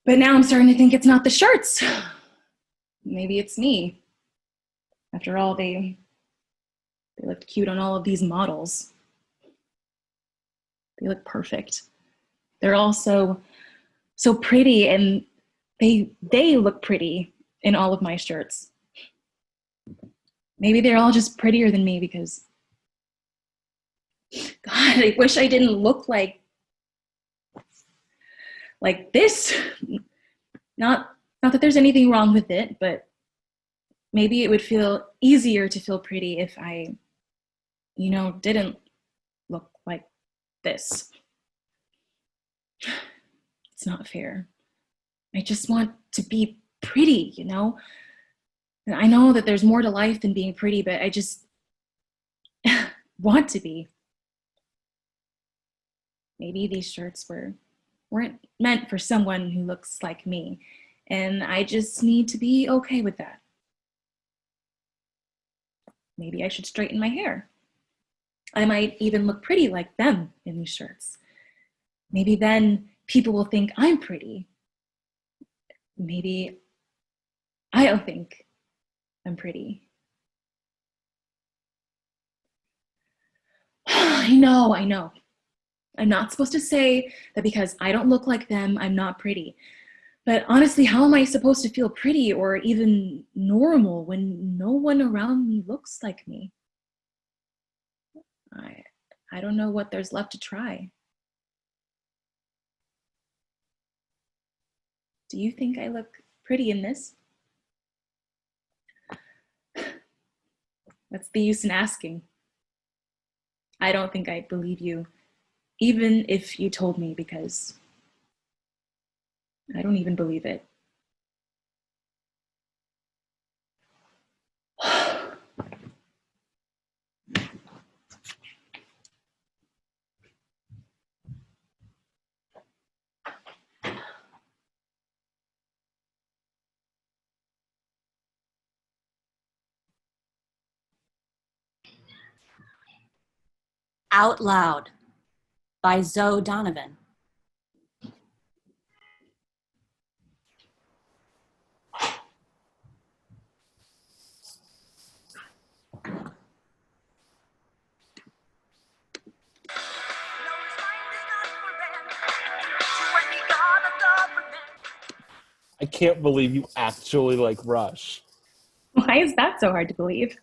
S6: But now I'm starting to think it's not the shirts. Maybe it's me. After all, they looked cute on all of these models. They look perfect. They're all so pretty, and they look pretty in all of my shirts. Maybe they're all just prettier than me because, God, I wish I didn't look like this. Not that there's anything wrong with it, but maybe it would feel easier to feel pretty if I, didn't look like this. It's not fair. I just want to be pretty, And I know that there's more to life than being pretty, but I just want to be. Maybe these shirts weren't meant for someone who looks like me, and I just need to be okay with that. Maybe I should straighten my hair. I might even look pretty like them in these shirts. Maybe then people will think I'm pretty. Maybe I don't think I'm pretty. I know. I'm not supposed to say that because I don't look like them, I'm not pretty. But honestly, how am I supposed to feel pretty or even normal when no one around me looks like me? I don't know what there's left to try. Do you think I look pretty in this? What's the use in asking? I don't think I'd believe you, even if you told me, because I don't even believe it.
S9: Out Loud by Zoe Donovan.
S11: I can't believe you actually like Rush.
S6: Why is that so hard to believe?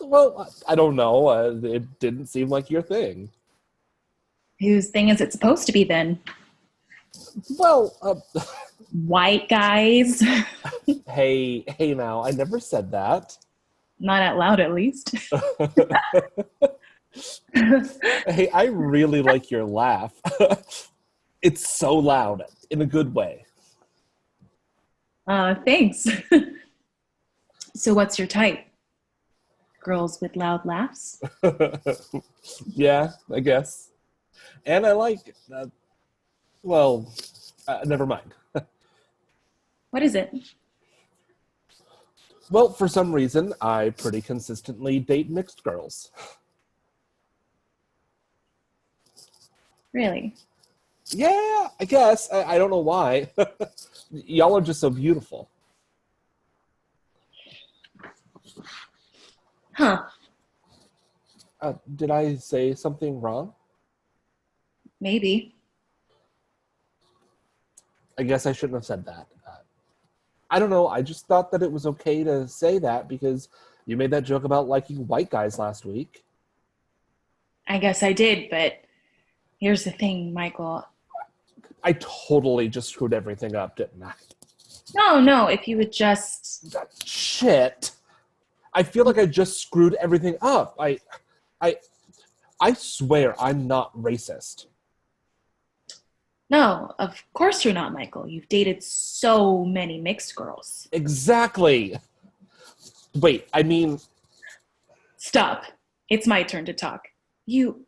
S11: Well, I don't know. It didn't seem like your thing.
S6: Whose thing is it supposed to be then?
S11: Well,
S6: white guys.
S11: Hey now, I never said that.
S6: Not out loud, at least.
S11: Hey, I really like your laugh. It's so loud, in a good way.
S6: Thanks. So what's your type? Girls with loud laughs?
S11: Yeah, I guess. And I like, never mind.
S6: What is it?
S11: Well, for some reason, I pretty consistently date mixed girls.
S6: Really?
S11: Yeah, I guess. I don't know why. Y'all are just so beautiful.
S6: Huh.
S11: Did I say something wrong?
S6: Maybe.
S11: I guess I shouldn't have said that. I don't know. I just thought that it was okay to say that because you made that joke about liking white guys last week.
S6: I guess I did, but here's the thing, Michael.
S11: I totally just screwed everything up, didn't I?
S6: No, if you would just...
S11: Shit. I feel like I just screwed everything up. I swear I'm not racist.
S6: No, of course you're not, Michael. You've dated so many mixed girls.
S11: Exactly. Wait, I mean...
S6: Stop. It's my turn to talk. You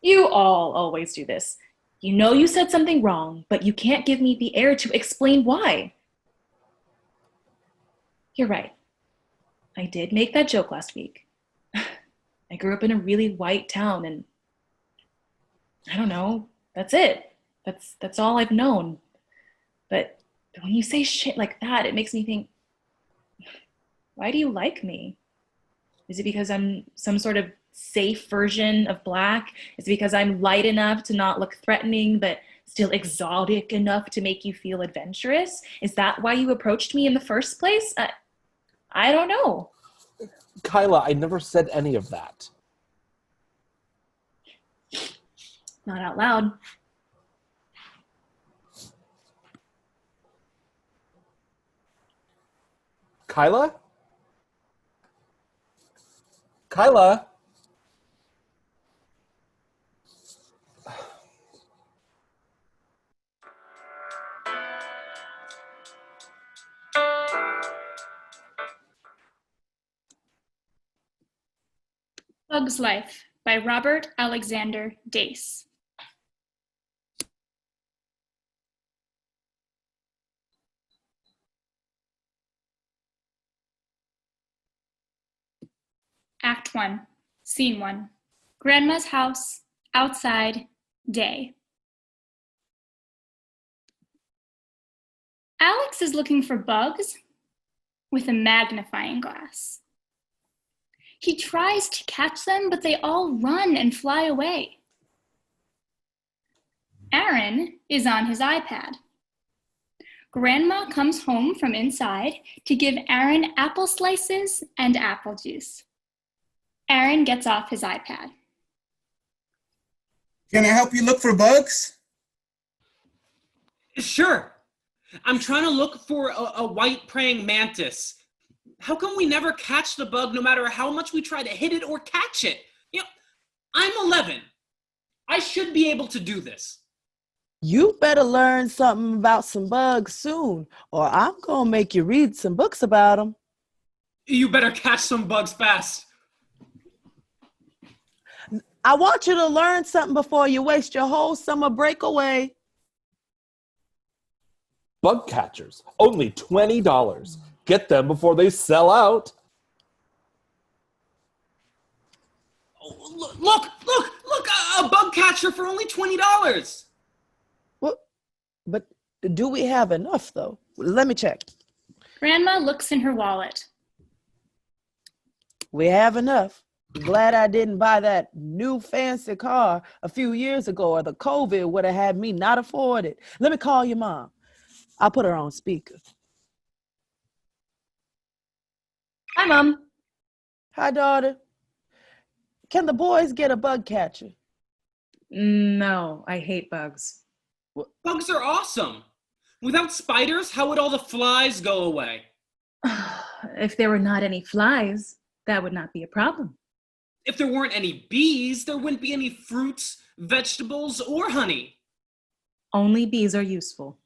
S6: all always do this. You know you said something wrong, but you can't give me the air to explain why. You're right. I did make that joke last week. I grew up in a really white town, and I don't know, that's it. That's all I've known. But when you say shit like that, it makes me think, why do you like me? Is it because I'm some sort of safe version of black? Is it because I'm light enough to not look threatening, but still exotic enough to make you feel adventurous? Is that why you approached me in the first place? I don't know.
S11: Kyla, I never said any of that.
S6: Not out loud.
S11: Kyla? Kyla?
S10: Bug's Life by Robert Alexander Dace. Act 1, Scene 1. Grandma's house, outside, day. Alex is looking for bugs with a magnifying glass. He tries to catch them, but they all run and fly away. Erin is on his iPad. Grandma comes home from inside to give Erin apple slices and apple juice. Erin gets off his iPad.
S8: Can I help you look for bugs?
S14: Sure. I'm trying to look for a white praying mantis. How come we never catch the bug no matter how much we try to hit it or catch it? You know, I'm 11. I should be able to do this.
S7: You better learn something about some bugs soon, or I'm gonna make you read some books about them.
S14: You better catch some bugs fast.
S7: I want you to learn something before you waste your whole summer break away.
S11: Bug catchers, only $20. Get them before they sell out.
S14: Oh, look, a bug catcher for only $20.
S7: Well, but do we have enough, though? Let me check.
S10: Grandma looks in her wallet.
S7: We have enough. Glad I didn't buy that new fancy car a few years ago, or the COVID would have had me not afford it. Let me call your mom. I'll put her on speaker.
S6: Hi, Mom.
S7: Hi, daughter. Can the boys get a bug catcher?
S6: No, I hate bugs.
S14: Bugs are awesome. Without spiders, how would all the flies go away?
S6: If there were not any flies, that would not be a problem.
S14: If there weren't any bees, there wouldn't be any fruits, vegetables, or honey.
S6: Only bees are useful.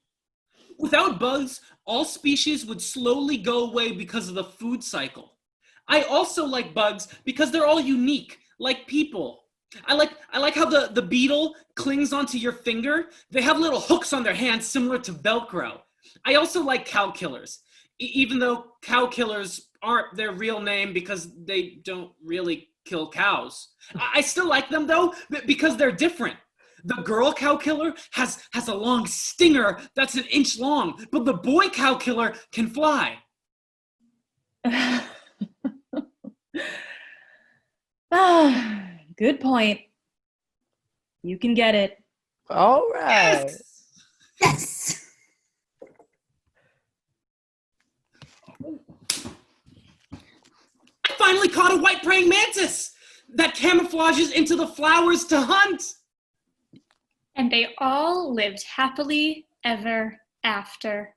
S14: Without bugs, all species would slowly go away because of the food cycle. I also like bugs because they're all unique, like people. I like how the beetle clings onto your finger. They have little hooks on their hands similar to Velcro. I also like cow killers, even though cow killers aren't their real name because they don't really kill cows. I still like them though, because they're different. The girl cow killer has a long stinger that's 1 inch long, but the boy cow killer can fly.
S6: Good point. You can get it.
S7: All right.
S9: Yes.
S14: I finally caught a white praying mantis that camouflages into the flowers to hunt.
S10: And they all lived happily ever after.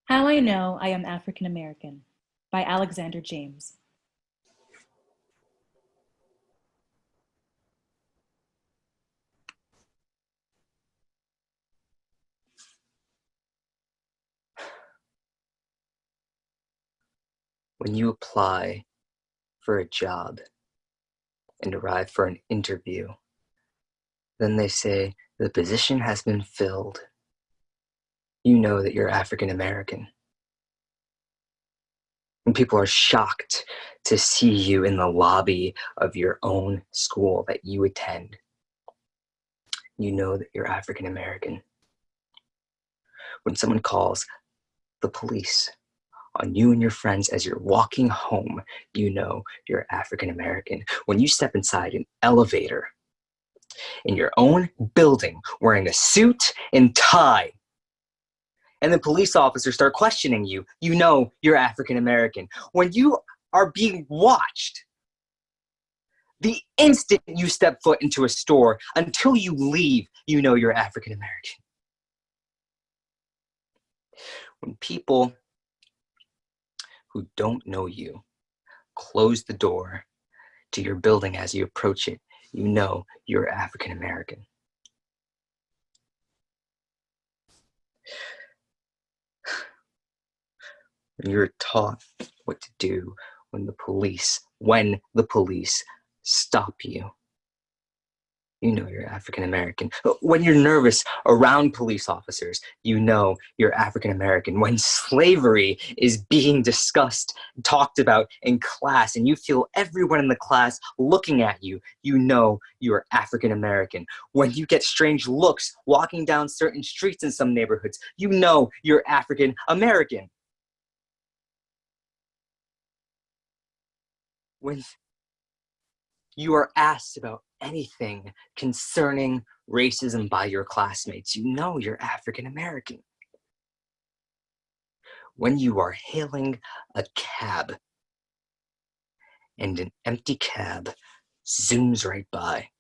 S6: How I Know I Am African American by Alexander James.
S5: When you apply for a job and arrive for an interview, then they say the position has been filled. You know that you're African American. And people are shocked to see you in the lobby of your own school that you attend. You know that you're African American. When someone calls the police on you and your friends as you're walking home, you know you're African American. When you step inside an elevator in your own building wearing a suit and tie, and the police officers start questioning you, you know you're African American. When you are being watched, the instant you step foot into a store until you leave, you know you're African American. When people who don't know you close the door to your building as you approach it, you know you're African American. When you're taught what to do when the police stop you, you know you're African American. When you're nervous around police officers, you know you're African American. When slavery is being discussed, talked about in class, and you feel everyone in the class looking at you, you know you're African American. When you get strange looks walking down certain streets in some neighborhoods, you know you're African American. When you are asked about anything concerning racism by your classmates, you know you're African American. When you are hailing a cab and an empty cab zooms right by,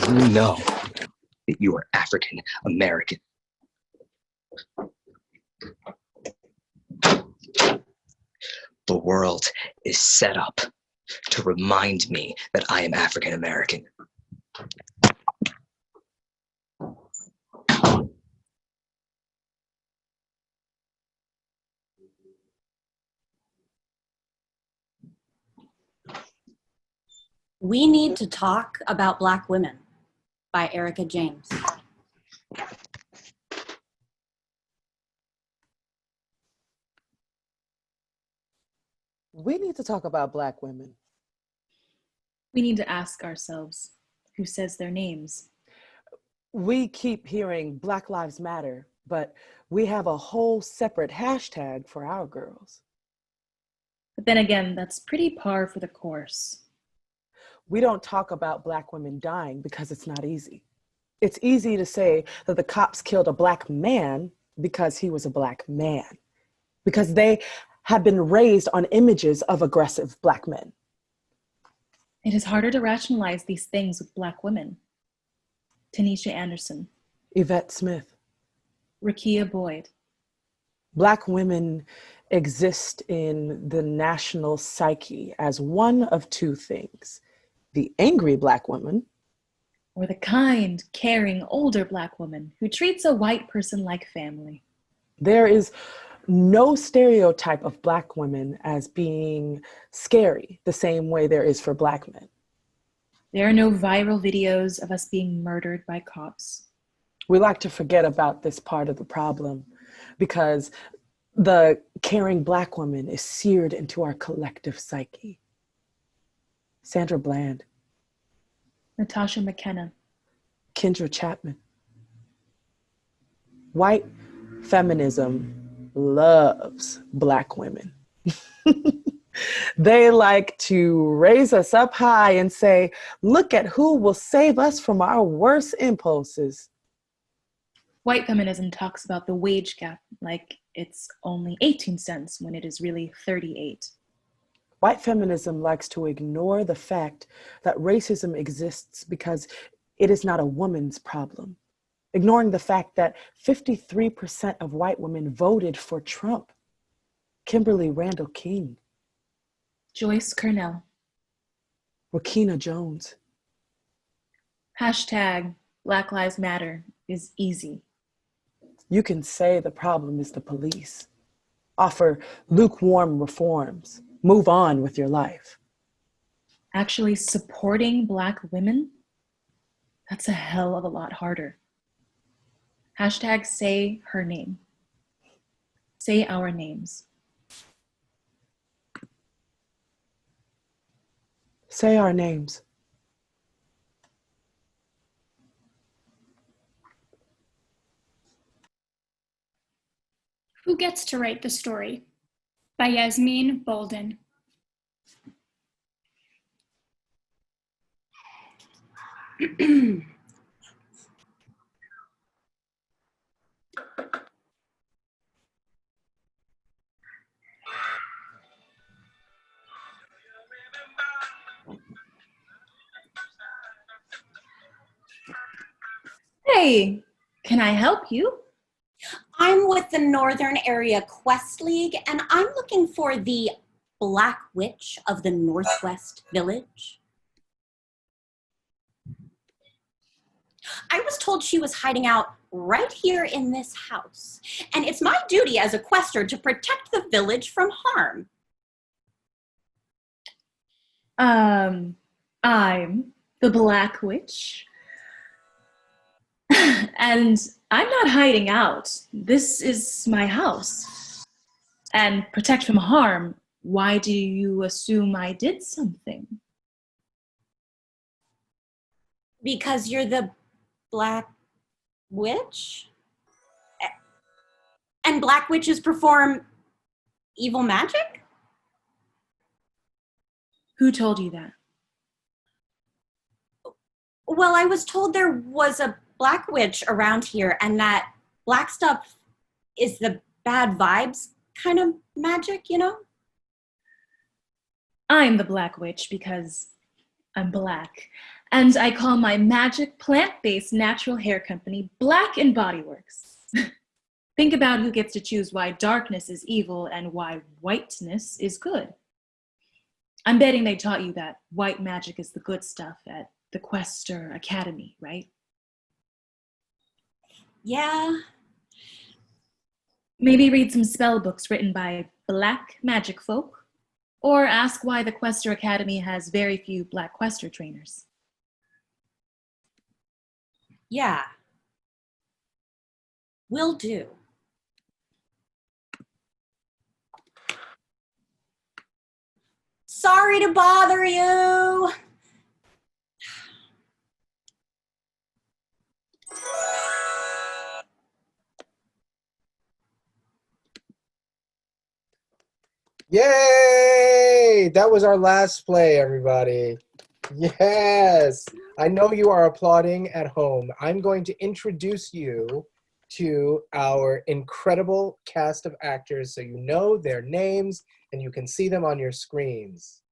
S5: you know that you are African American. The world is set up to remind me that I am African American.
S9: We Need to Talk About Black Women by Erica James.
S7: We need to talk about Black women.
S6: We need to ask ourselves, who says their names?
S7: We keep hearing Black Lives Matter, but we have a whole separate hashtag for our girls.
S6: But then again, that's pretty par for the course.
S7: We don't talk about Black women dying because it's not easy. It's easy to say that the cops killed a Black man because he was a Black man, because they have been raised on images of aggressive Black men.
S6: It is harder to rationalize these things with Black women. Tanisha Anderson.
S7: Yvette Smith.
S6: Rakia Boyd.
S7: Black women exist in the national psyche as one of two things: the angry Black woman,
S6: or the kind, caring, older Black woman who treats a white person like family.
S7: There is no stereotype of Black women as being scary the same way there is for Black men.
S6: There are no viral videos of us being murdered by cops.
S7: We like to forget about this part of the problem because the caring Black woman is seared into our collective psyche. Sandra Bland.
S6: Natasha McKenna.
S7: Kendra Chapman. White feminism loves Black women. They like to raise us up high and say, look at who will save us from our worst impulses.
S6: White feminism talks about the wage gap like it's only 18 cents when it is really 38.
S7: White feminism likes to ignore the fact that racism exists because it is not a woman's problem, ignoring the fact that 53% of white women voted for Trump. Kimberly Randall King.
S6: Joyce Cornell.
S7: Rakina Jones.
S6: Hashtag Black Lives Matter is easy.
S7: You can say the problem is the police. Offer lukewarm reforms. Move on with your life.
S6: Actually supporting Black women, that's a hell of a lot harder. Hashtag say her name. Say our names.
S7: Say our names.
S10: Who Gets to Write the Story? By Yasmin Bolden.
S6: Hey, can I help you?
S9: I'm with the Northern Area Quest League, and I'm looking for the Black Witch of the Northwest Village. I was told she was hiding out right here in this house, and it's my duty as a quester to protect the village from harm.
S6: I'm the Black Witch. And I'm not hiding out. This is my house. And protect from harm, why do you assume I did something?
S9: Because you're the Black Witch? And Black Witches perform evil magic?
S6: Who told you that?
S9: Well, I was told there was a Black Witch around here and that black stuff is the bad vibes kind of magic, you know?
S6: I'm the Black Witch because I'm Black. And I call my magic plant-based natural hair company Black and Body Works. Think about who gets to choose why darkness is evil and why whiteness is good. I'm betting they taught you that white magic is the good stuff at the Quester Academy, right?
S9: Yeah.
S6: Maybe read some spell books written by Black magic folk, or ask why the Quester Academy has very few Black Quester trainers.
S9: Yeah. Will do. Sorry to bother you.
S4: Yay! That was our last play, everybody. Yes! I know you are applauding at home. I'm going to introduce you to our incredible cast of actors so you know their names and you can see them on your screens.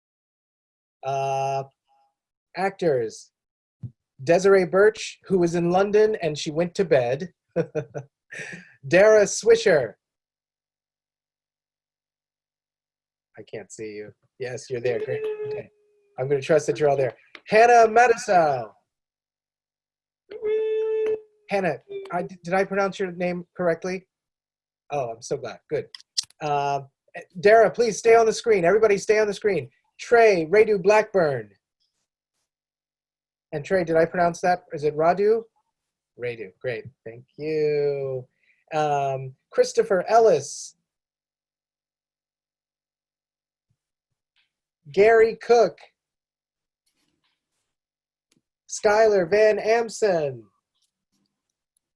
S4: Actors. Desiree Birch, who was in London and she went to bed. Dara Swisher. I can't see you. Yes, you're there. Great. Okay. I'm going to trust that you're all there. Hannah Matusow. Hannah, did I pronounce your name correctly? Oh, I'm so glad. Good. Dara, please stay on the screen. Everybody stay on the screen. Trey Radu-Blackburn. And Trey, did I pronounce that? Is it Radu? Radu, great. Thank you. Christopher Ellis. Gary Cook. Schuyler Van Amson.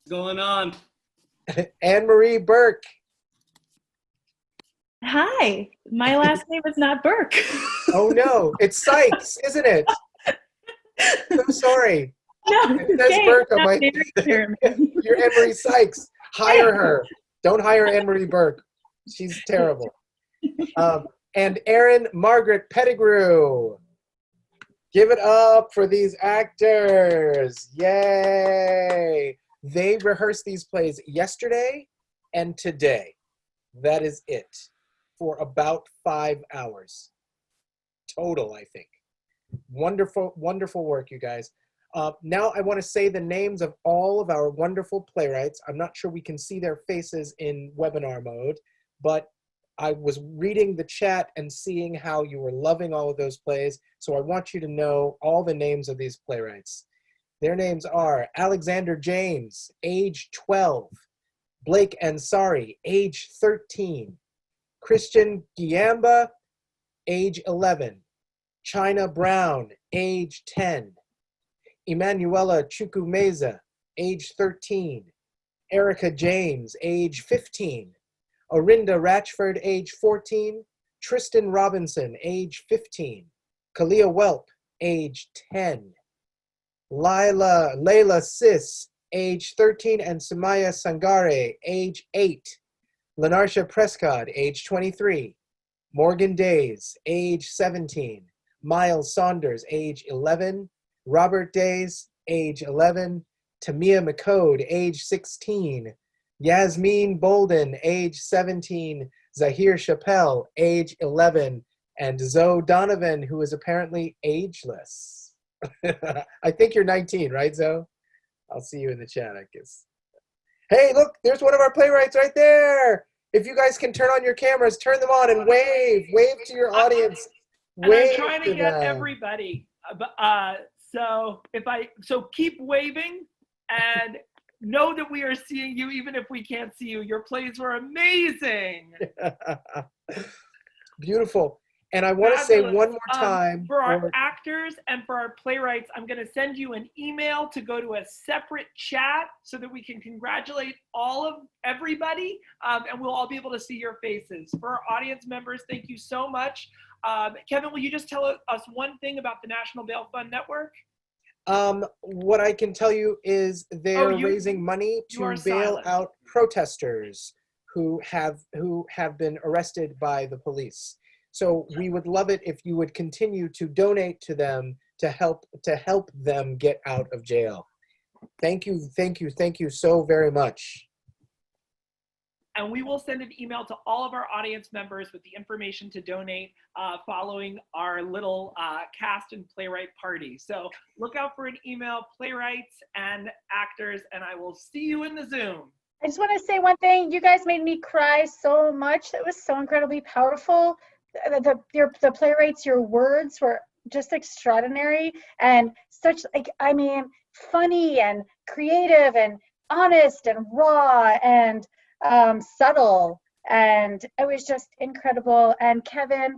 S14: What's going on?
S4: Anne-Marie Burke.
S6: Hi, my last name is not Burke.
S4: Oh no, it's Sykes, isn't it? I'm sorry.
S6: No,
S4: It says Burke on my. You're Anne-Marie Sykes. Hire her. Don't hire Anne-Marie Burke. She's terrible. And Erin Margaret Pettigrew. Give it up for these actors. Yay. They rehearsed these plays yesterday and today. That is it. For about 5 hours total, I think. Wonderful, wonderful work, you guys. Now I want to say the names of all of our wonderful playwrights. I'm not sure we can see their faces in webinar mode, but I was reading the chat and seeing how you were loving all of those plays. So I want you to know all the names of these playwrights. Their names are Alexander James, age 12. Blake Ansari, age 13. Christian Giamba, age 11. China Brown, age 10. Emanuela Chukwumeza, age 13. Erica James, age 15. Orinda Ratchford, age 14. Tristan Robinson, age 15. Kalia Welp, age 10. Layla Sis, age 13, and Sumaya Sangare, age 8. Lenarsha Prescott, age 23. Morgan Days, age 17. Miles Saunders, age 11. Robert Days, age 11. Tamia McCode, age 16. Yasmin Bolden, age 17. Zahir Chappelle, age 11. And Zoe Donovan, who is apparently ageless. I think you're 19, right, Zoe? I'll see you in the chat, I guess. Hey, look, there's one of our playwrights right there. If you guys can turn on your cameras, turn them on and wave. Wave to your audience.
S1: And
S4: Wave
S1: I'm trying to get
S4: them.
S1: everybody. So keep waving and know that we are seeing you even if we can't see you. Your plays were amazing.
S4: Beautiful. And I want to say
S1: Fabulous.
S4: one more time.
S1: For our actors and for our playwrights, I'm going to send you an email to go to a separate chat so that we can congratulate everybody, and we'll all be able to see your faces. For our audience members, thank you so much. Kevin, will you just tell us one thing about the National Bail Fund Network?
S4: What I can tell you is they're raising money to bail out protesters who have been arrested by the police. So we would love it if you would continue to donate to them to help them get out of jail. Thank you so very much.
S1: And we will send an email to all of our audience members with the information to donate following our little cast and playwright party. So look out for an email, playwrights and actors, and I will see you in the Zoom.
S2: I just want to say one thing. You guys made me cry so much. That was so incredibly powerful. The playwrights, your words were just extraordinary and such, funny and creative and honest and raw and subtle, and it was just incredible. And Kevin,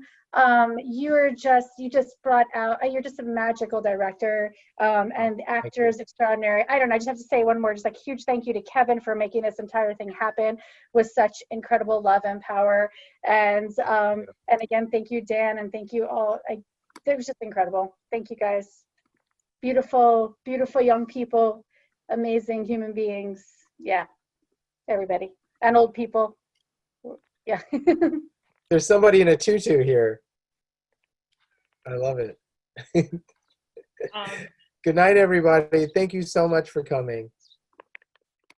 S2: you just brought out, you're just a magical director, and the actors extraordinary. I don't know, I just have to say one more, just like huge thank you to Kevin for making this entire thing happen with such incredible love and power. And again, thank you, Dan, and thank you all. It was just incredible. Thank you guys. Beautiful, beautiful young people, amazing human beings. Yeah, everybody. And old people. Yeah.
S4: There's somebody in a tutu here. I love it. Good night, everybody. Thank you so much for coming.